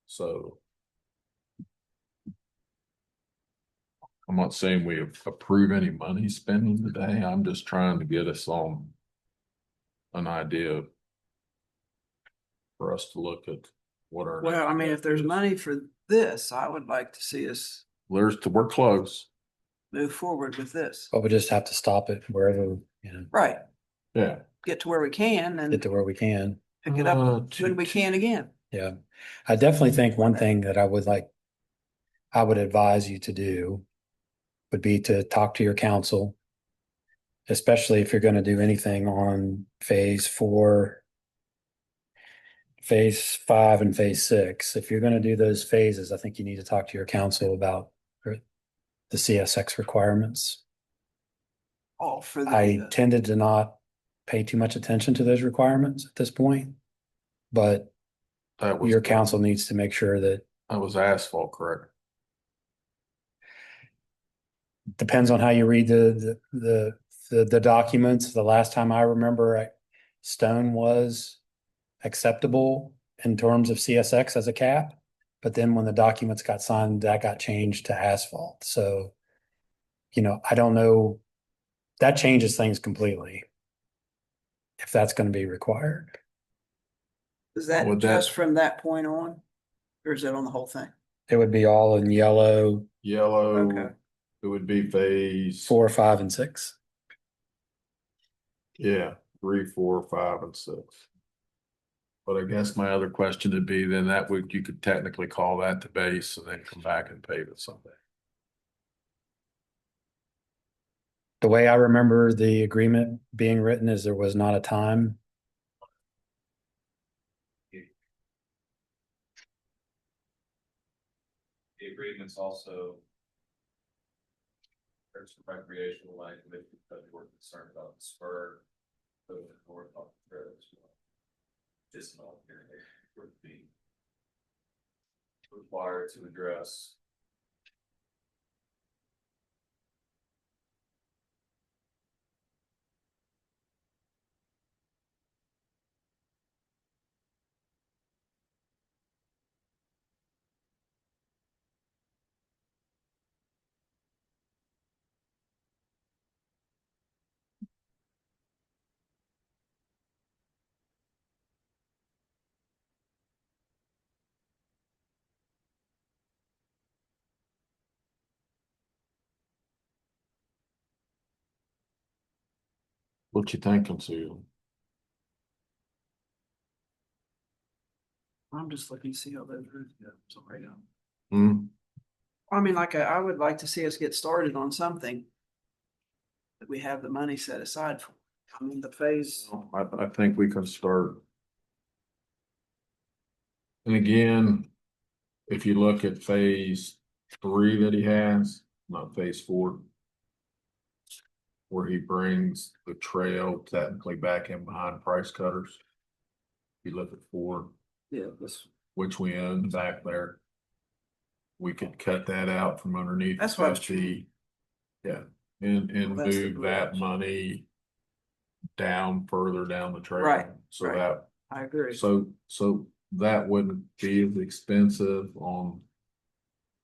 so I'm not saying we approve any money spending today. I'm just trying to get us on an idea for us to look at what our. Well, I mean, if there's money for this, I would like to see us We're close. move forward with this. But we just have to stop it wherever, Right, Yeah. get to where we can get and to where we can. pick it up when we can again. Yeah. I definitely think one thing that I would advise you to do would be to talk to your council, especially if you're going to do anything on phase 4, phase 5 and phase 6. If you're going to do those phases, I think you need to talk to your council about the CSX requirements. All for I the, tended to not pay too much attention to those requirements at this point, but That was your council needs to make sure that That was asphalt, correct? depends on how you read the documents. The last time I remember, stone was acceptable in terms of CSX as a cap, but then when the documents got signed, that got changed to asphalt. So, I don't know. That changes things completely if that's going to be required. is that Would that- just from that point on? Or is it on the whole thing? It would be all in yellow, Yellow, Okay. it would be phase. 4, 5, and 6. Yeah, 3, 4, 5, and 6. But I guess my other question would be then you could technically call that the base and then come back and pave it someday. The way I remember the agreement being written is there was not a time. The agreements also. There's some recreational language because we're concerned about the spur. Moving north off the road as well. Just not here, would be. Required to address. What you thinking, Sue? I'm just looking to see how those roofs go. So right now. Hmm, I mean, I would like to see us get started on something that we have the money set aside for. I mean, the phase, I think we can start. And again, if you look at phase 3 that he has, not phase 4. Where he brings the trail technically back in behind Price Cutters. If you look at 4, yeah, this, which we own back there. We could cut that out from underneath. That's what I was 50. Yeah, and Well, that's the move that bridge. money down further down the trail. Right, So right. that, I agree. so that wouldn't be as expensive on,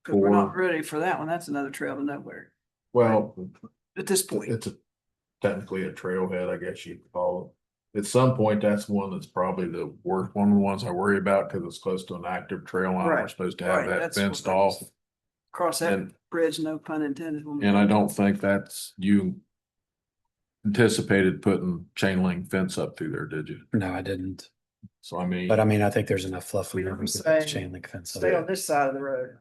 Cause we're not Or- ready for that one. That's another trail to nowhere well, at this point. it's technically a trailhead, I guess you'd call it. At some point, that's one that's probably the worst, one of the ones I worry about because it's close to an active trail line. We're Right, supposed to have right, that that's what fenced I was- off. Cross that And, bridge, no pun intended. when we- and I don't think that's, you anticipated putting chain link fence up through there, did you? No, I didn't. So I mean. But I mean, I think there's enough fluff in there. I'm We could put saying chain link fence. Stay up. on this side of the road.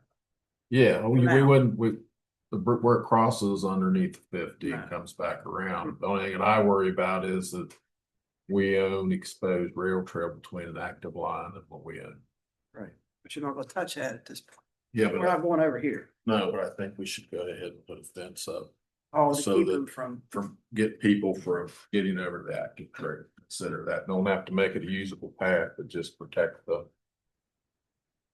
Yeah, we Now. wouldn't, where it crosses underneath 50 and Right. comes back around. The only thing that I worry about is that we own exposed rail trail between an active line and what we own. Right. But you're not gonna touch that at this point. Yeah, We're not going over here. no, but I think we should go ahead and put a fence up Oh, to So keep that- them from, get people from getting over the active trail. Consider that. Don't have to make it a usable path, but just protect the.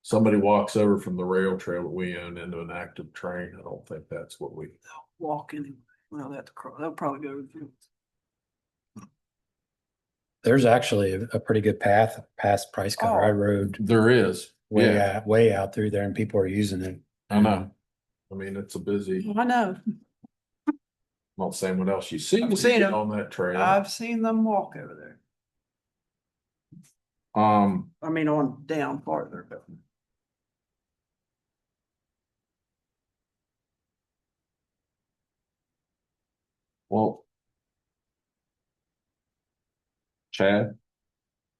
Somebody walks over from the rail trail that we own into an active train. I don't think that's what we. walk in. Well, they have to cross, they'll probably go over the fence. There's actually a pretty good path past Price Cutter. I Oh. rode There is. Yeah, way out through there and people are using it. I know. I mean, it's a busy, I know. I'm not saying what else you see. I've when you seen get 'em. On that trail. I've seen them walk over there. I mean, on down farther, but. Well. Chad.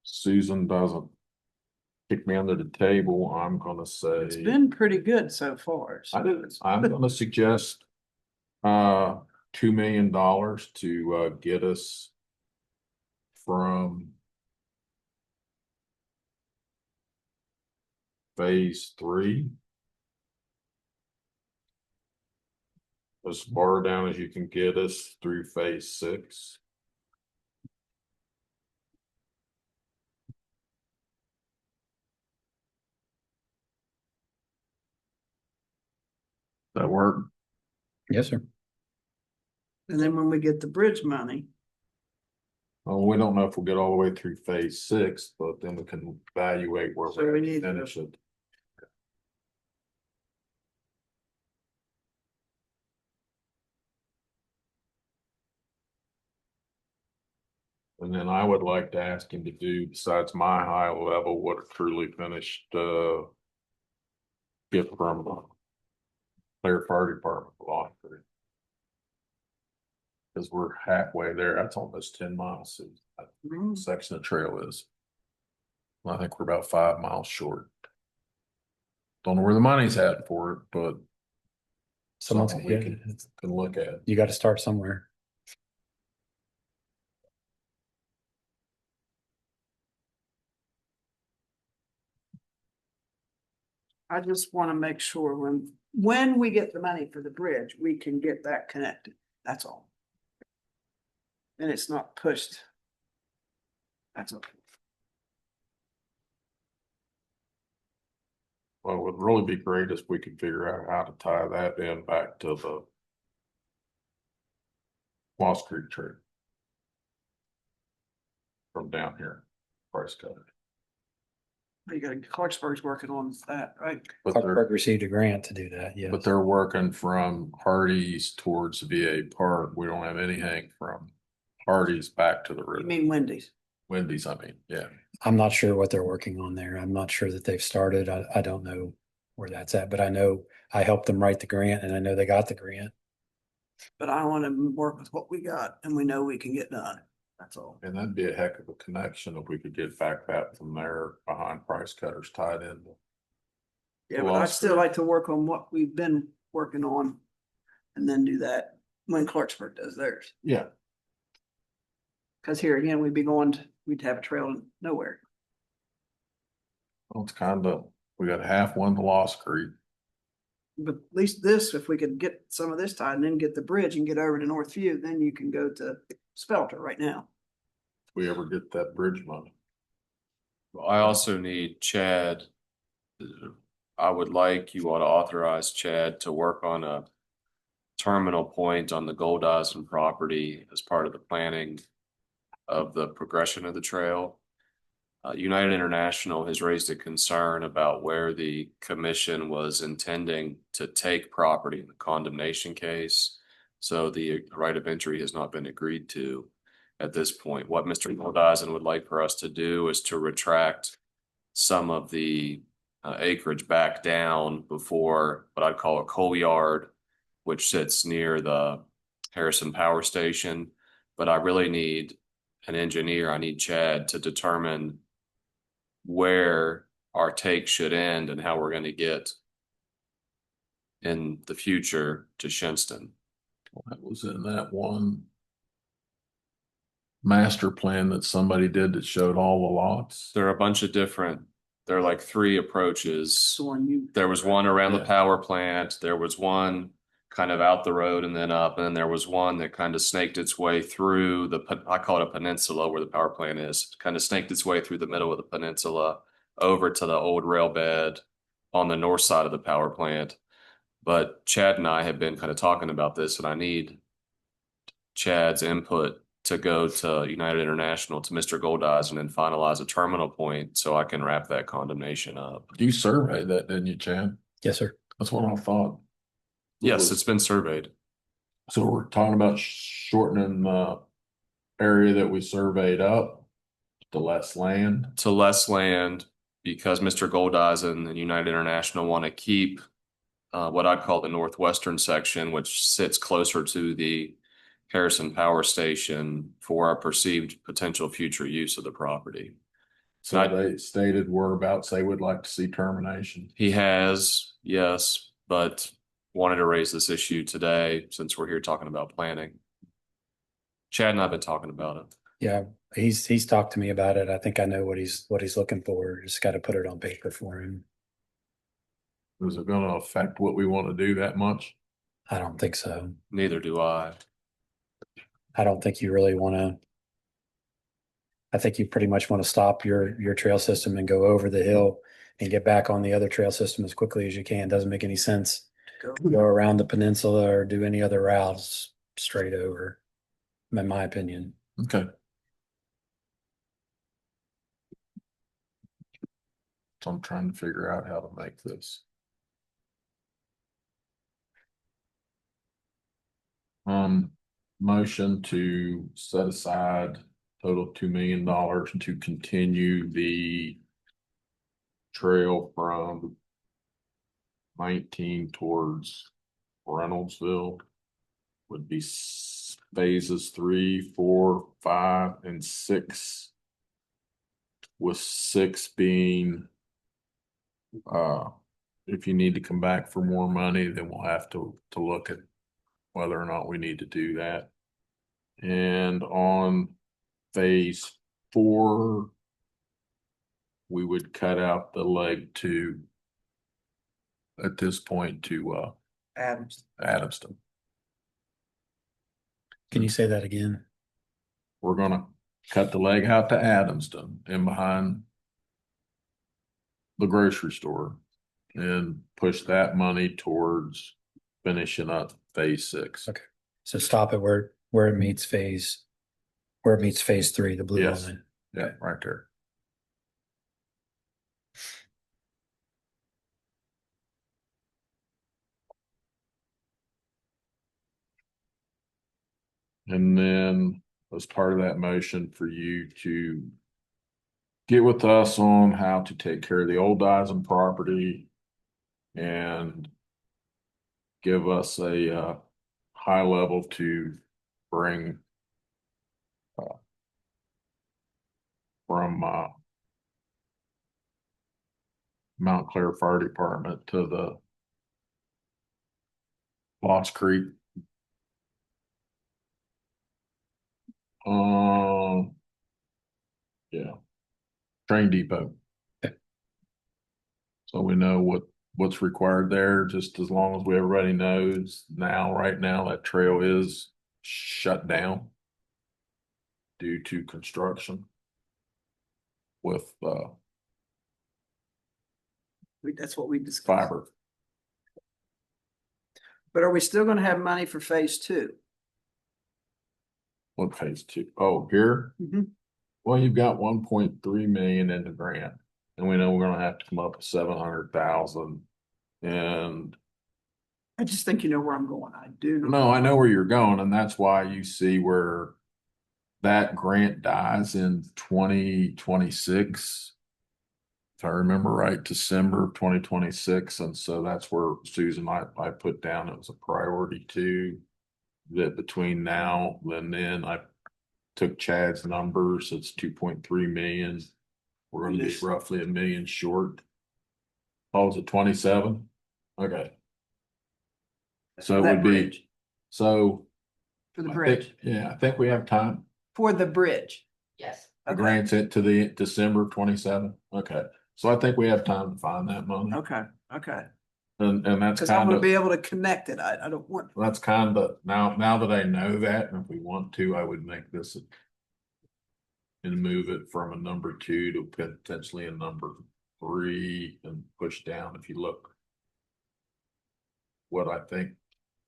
Susan doesn't. Kick me under the table, I'm gonna say. It's been pretty good so far. so it's- I'm gonna suggest. $2 million to get us. From. Phase 3. As far down as you can get us through phase 6. That work? Yes, sir. And then when we get the bridge money, Well, we don't know if we'll get all the way through phase 6, but then we can evaluate where So we're we gonna need to- finish it. And then I would like to ask him to do, besides my high level, what a truly finished, gift from the Clear Fire Department belong to. Cause we're halfway there. That's almost 10 miles. That section of trail is. I think we're about 5 miles short. Don't know where the money's at for it, but Someone's, something we can look at. you got to start somewhere. I just wanna make sure when we get the money for the bridge, we can get that connected. That's all. And it's not pushed. That's okay. Well, it would really be great if we could figure out how to tie that in back to the Moss Creek Trail. From down here, Price Cutter. You got Clarksburg's working on that, right? But they're, Clarksburg received a grant to do that. Yeah. but they're working from Hardee's towards VA Park. We don't have anything from Hardee's back to the You road. mean Wendy's? Wendy's, I mean, yeah. I'm not sure what they're working on there. I'm not sure that they've started. I don't know where that's at, but I know I helped them write the grant and I know they got the grant. But I wanna work with what we got and we know we can get done. That's all. And that'd be a heck of a connection if we could get back that from there behind Price Cutters tied in. Yeah, but I'd still like to work on what we've been working on. And then do that when Clarksburg does theirs. Yeah, Cause here again, we'd have a trail in nowhere. well, it's we got half one to Lost Creek. But at least this, if we could get some of this tied and then get the bridge and get over to Northview, then you can go to Spelter right now. If we ever get that bridge money. I also need Chad. I would like you all to authorize Chad to work on a terminal point on the Gold Eisen property as part of the planning of the progression of the trail. United International has raised a concern about where the commission was intending to take property in the condemnation case. So the right of entry has not been agreed to at this point. What Mr. Goldeisen would like for us to do is to retract some of the acreage back down before what I'd call a coal yard, which sits near the Harrison Power Station. But I really need an engineer, I need Chad to determine where our take should end and how we're going to get in the future to Shinston. That was in that one master plan that somebody did that showed all the lots. There are a bunch of different, there are like 3 approaches. So when you, There was one around the Yeah. power plant, there was one kind of out the road and then up, and then there was one that kind of snaked its way through I call it a peninsula where the power plant is, kind of snaked its way through the middle of the peninsula over to the old rail bed on the north side of the power plant. But Chad and I have been kind of talking about this, and I need Chad's input to go to United International, to Mr. Goldeisen, and finalize a terminal point so I can wrap that condemnation up. You surveyed that, didn't you, Chad? Yes, sir. That's what I thought. Yes, it's been surveyed. So we're talking about shortening the area that we surveyed up to less land. To less land because Mr. Goldeisen and United International want to keep what I'd call the northwestern section, which sits closer to the Harrison Power Station for our perceived potential future use of the property. So they stated whereabouts they would like to see termination. He has, yes, but wanted to raise this issue today since we're here talking about planning. Chad and I have been talking about it. Yeah, he's talked to me about it. I think I know what he's looking for. Just got to put it on paper for him. Is it going to affect what we want to do that much? I don't think so. Neither do I. I don't think you really want to. I think you pretty much want to stop your trail system and go over the hill and get back on the other trail system as quickly as you can. Doesn't make any sense go. to go around the peninsula or do any other routes straight over, in my opinion. Okay. So I'm trying to figure out how to make this. Motion to set aside total $2 million to continue the trail from 19 towards Reynoldsville would be phases 3, 4, 5, and 6. With 6 being, if you need to come back for more money, then we'll have to look at whether or not we need to do that. And on phase 4, we would cut out the leg 2 at this point to Adams. Adamston. Can you say that again? We're gonna cut the leg out to Adamston and behind the grocery store and push that money towards finishing up phase 6. Okay. So stop it where it meets phase 3, the blue Yes. line. Yeah, right there. And then as part of that motion for you to get with us on how to take care of the old Dyson property and give us a high level to bring from Mount Clair Fire Department to the Lost Creek. Yeah, train depot. Okay. So we know what's required there, just as long as everybody knows right now, that trail is shut down due to construction with That's what we discussed. fiber. But are we still gonna have money for phase 2? What phase 2? Oh, here? Mhm. Well, you've got 1.3 million in the grant, and we know we're gonna have to come up with 700,000. And I just think you know where I'm going. I do. no, I know where you're going, and that's why you see where that grant dies in 2026. If I remember right, December of 2026, and so that's where Susan, I put down it was a priority too. That between now and then, I took Chad's numbers, it's 2.3 million. We're gonna be roughly a million short. Oh, was it 27? Okay. So it That would be, bridge, so. for the I bridge, think- Yeah, I think we have time. for the bridge. Yes. The Okay. grant's it to the December 27. Okay, so I think we have time to find that money. Okay, okay. And that's Cause I'm kind gonna of, be able to connect it. I don't want, that's kind of, now that I know that, and if we want to, I would make this and move it from a number 2 to potentially a number 3 and push down. If you look what I think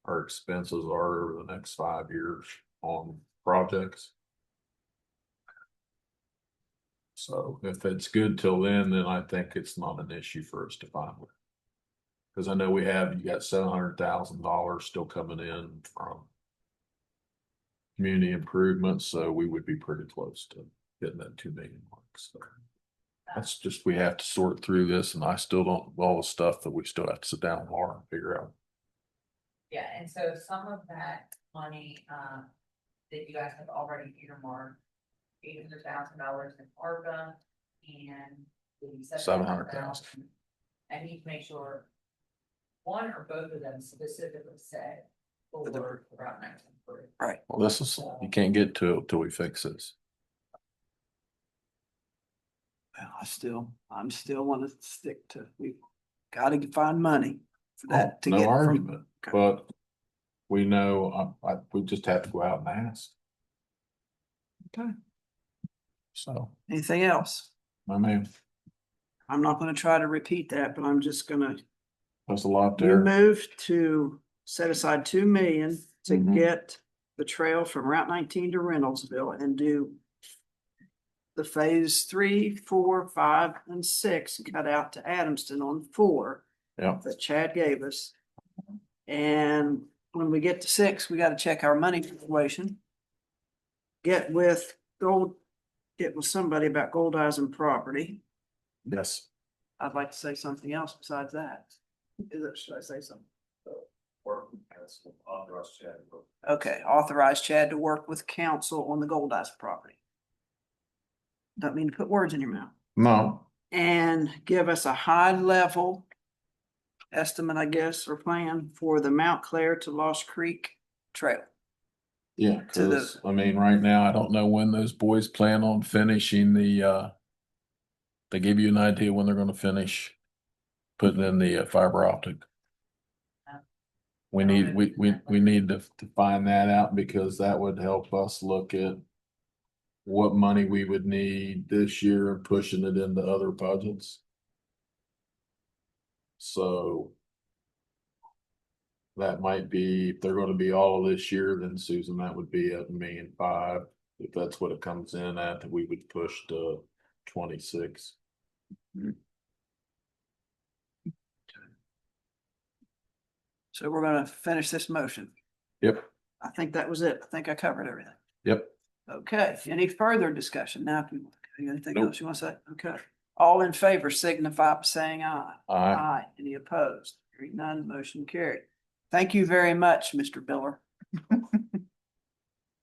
our expenses are over the next 5 years on projects. So if it's good till then I think it's not an issue for us to find. Cause I know you got $700,000 still coming in from community improvements, so we would be pretty close to hitting that 2 million mark. So that's just, we have to sort through this, and I still don't, all the stuff that we still have to sit down and learn and figure out. Yeah, and so some of that money, that you guys have already earmarked, $800,000 in ARPA and the 700,000. I need to make sure one or both of them specifically say for the Route 19. right. Well, this is, you can't get to it till we fix this. Well, I'm still wanna stick to, we gotta find money for that to No get from. argument, Okay. but we know, we just have to go out and ask. Okay. So, Anything else? I mean, I'm not gonna try to repeat that, but I'm just gonna, there's a lot you there. move to set aside 2 million to Mhm. get the trail from Route 19 to Reynoldsville and do the phase 3, 4, 5, and 6, cut out to Adamston on 4 Yeah, that Chad gave us. And when we get to 6, we gotta check our money situation. Get with somebody about Gold Eisen property. yes. I'd like to say something else besides that. Should I say something? Okay, authorize Chad to work with council on the Gold Eisen property. Don't mean to put words in your mouth. No, And give us a high level estimate, I guess, or plan for the Mount Clair to Lost Creek Trail. yeah, To the- cause I mean, right now, I don't know when those boys plan on finishing they give you an idea when they're gonna finish putting in the fiber optic. We need, we need to find that out, because that would help us look at what money we would need this year and pushing it into other budgets. So that might be, if they're gonna be all of this year, then Susan, that would be at 1,500,000. If that's what it comes in at, that we would push to 26. So we're gonna finish this motion. Yep, I think that was it. I think I covered everything. yep. Okay, any further discussion? Now, if you, anything Nope. else you want to say? Okay. All in favor signify by saying aye. Aye. Any opposed? Hearing none, motion carried. Thank you very much, Mr. Biller.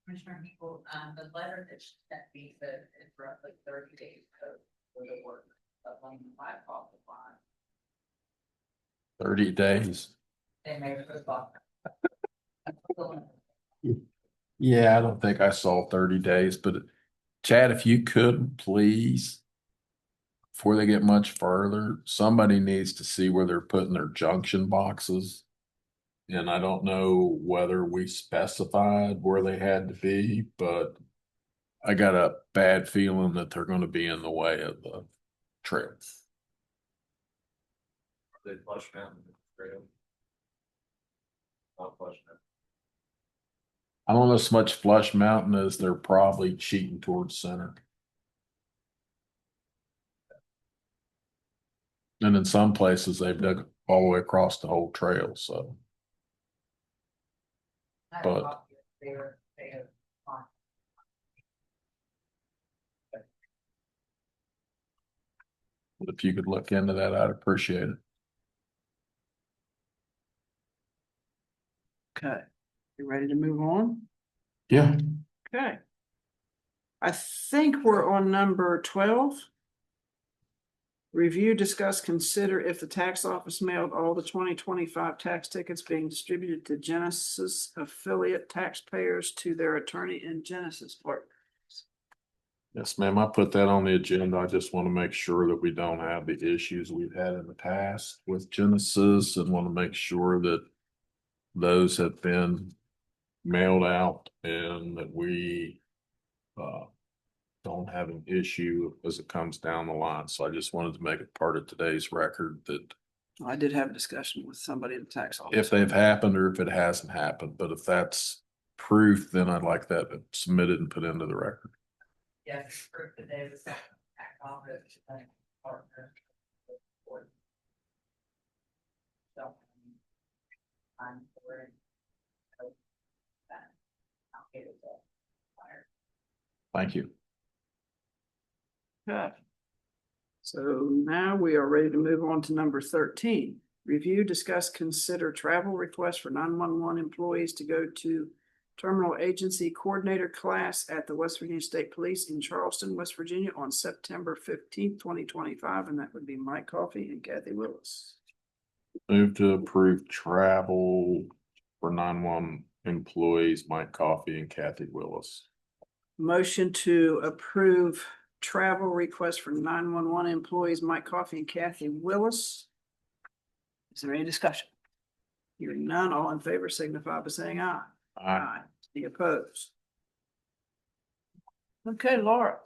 Commissioner Hinkle, the letter that she sent me said it's roughly 30 days code for the work of when you might off the line. 30 days. They may put off. Yeah, I don't think I saw 30 days, but Chad, if you could, please, before they get much further, somebody needs to see where they're putting their junction boxes. And I don't know whether we specified where they had to be, but I got a bad feeling that they're going to be in the way of the trail. They flush Mountain Trail. Not Flush Mountain. I don't know so much Flush Mountain as they're probably cheating towards center. And in some places, they've dug all the way across the whole trail, so. I have But- a copy of their fine. If you could look into that, I'd appreciate it. Okay, you ready to move on? Yeah. Okay. I think we're on number 12. Review, discuss, consider if the tax office mailed all the 2025 tax tickets being distributed to Genesis affiliate taxpayers to their attorney and Genesis partners. Yes, ma'am. I put that on the agenda. I just want to make sure that we don't have the issues we've had in the past with Genesis and want to make sure that those have been mailed out and that we don't have an issue as it comes down the line. So I just wanted to make it part of today's record that I did have a discussion with somebody in the tax office. if they've happened or if it hasn't happened, but if that's proof, then I'd like that submitted and put into the record. Yes, proof that they was tax office and partner. So. I'm for it. So, that, I'll get it to fire. Thank you. Okay. So now we are ready to move on to number 13. Review, discuss, consider travel requests for 911 employees to go to Terminal Agency Coordinator class at the West Virginia State Police in Charleston, West Virginia on September 15th, 2025, and that would be Mike Coffey and Kathy Willis. Move to approve travel for 911 employees, Mike Coffey and Kathy Willis. Motion to approve travel request for 911 employees, Mike Coffey and Kathy Willis. Is there any discussion? Hearing none, all in favor signify by saying aye. Aye. Any opposed? Okay, Laura.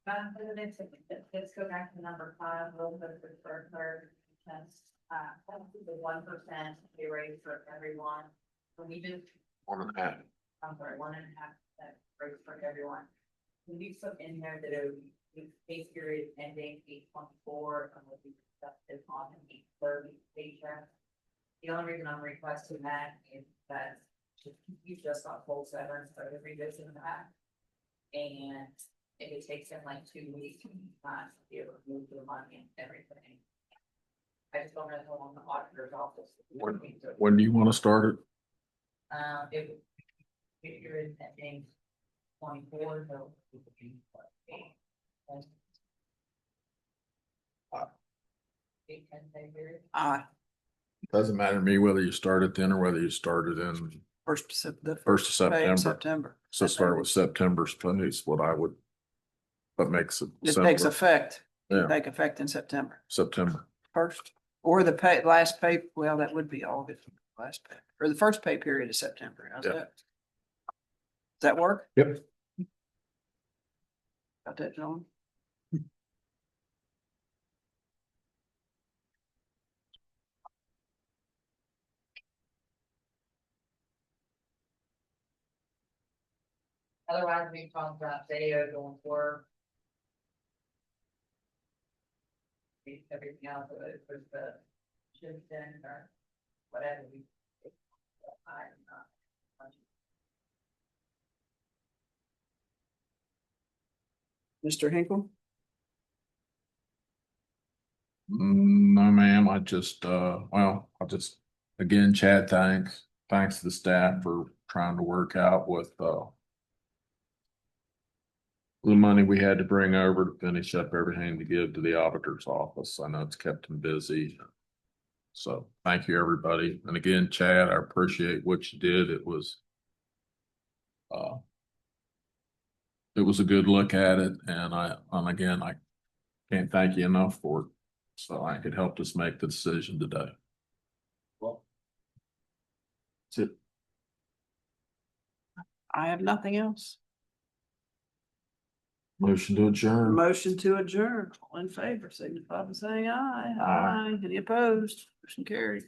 Let's go back to number 5, a little bit for third. That's the 1% pay raise for everyone. When we do, 1.5. I'm sorry, 1.5% raise for everyone. We put in there that it would be pay period ending 8/24 and would be accepted on an 8/30 paycheck. The only reason I'm requesting that is that you just got full severance, so to revisit that. And if it takes them like 2 weeks, to be able to move the money and everything. I just don't know how long the auditor's office. When do you want to start it? It would be period ending 24, so. It would be what, 8-10 period. Aye. Doesn't matter to me whether you start it then or whether you started in The first of pay in September. September. So start with September's pay is what I would. That makes it. It takes simpler. effect. Yeah. Take effect in September September. 1st. Or the last pay, well, that would be August, last pay, or the first pay period is September. How's Yeah. that? Does that work? Yep. Got that, John? Otherwise, we talked about video going forward. Everything else, whether it was the shift in or whatever we. Mr. Hinkle? No, ma'am. I just, again, Chad, thanks to the staff for trying to work out with, the money we had to bring over to finish up everything to give to the auditor's office. I know it's kept them busy. So thank you, everybody. And again, Chad, I appreciate what you did. It was a good look at it. And again, I can't thank you enough for it. So I could help us make the decision today. Well, That's it. I have nothing else. Motion to adjourn. Motion to adjourn. All in favor, signify by saying aye. Aye. Any opposed? Motion carried.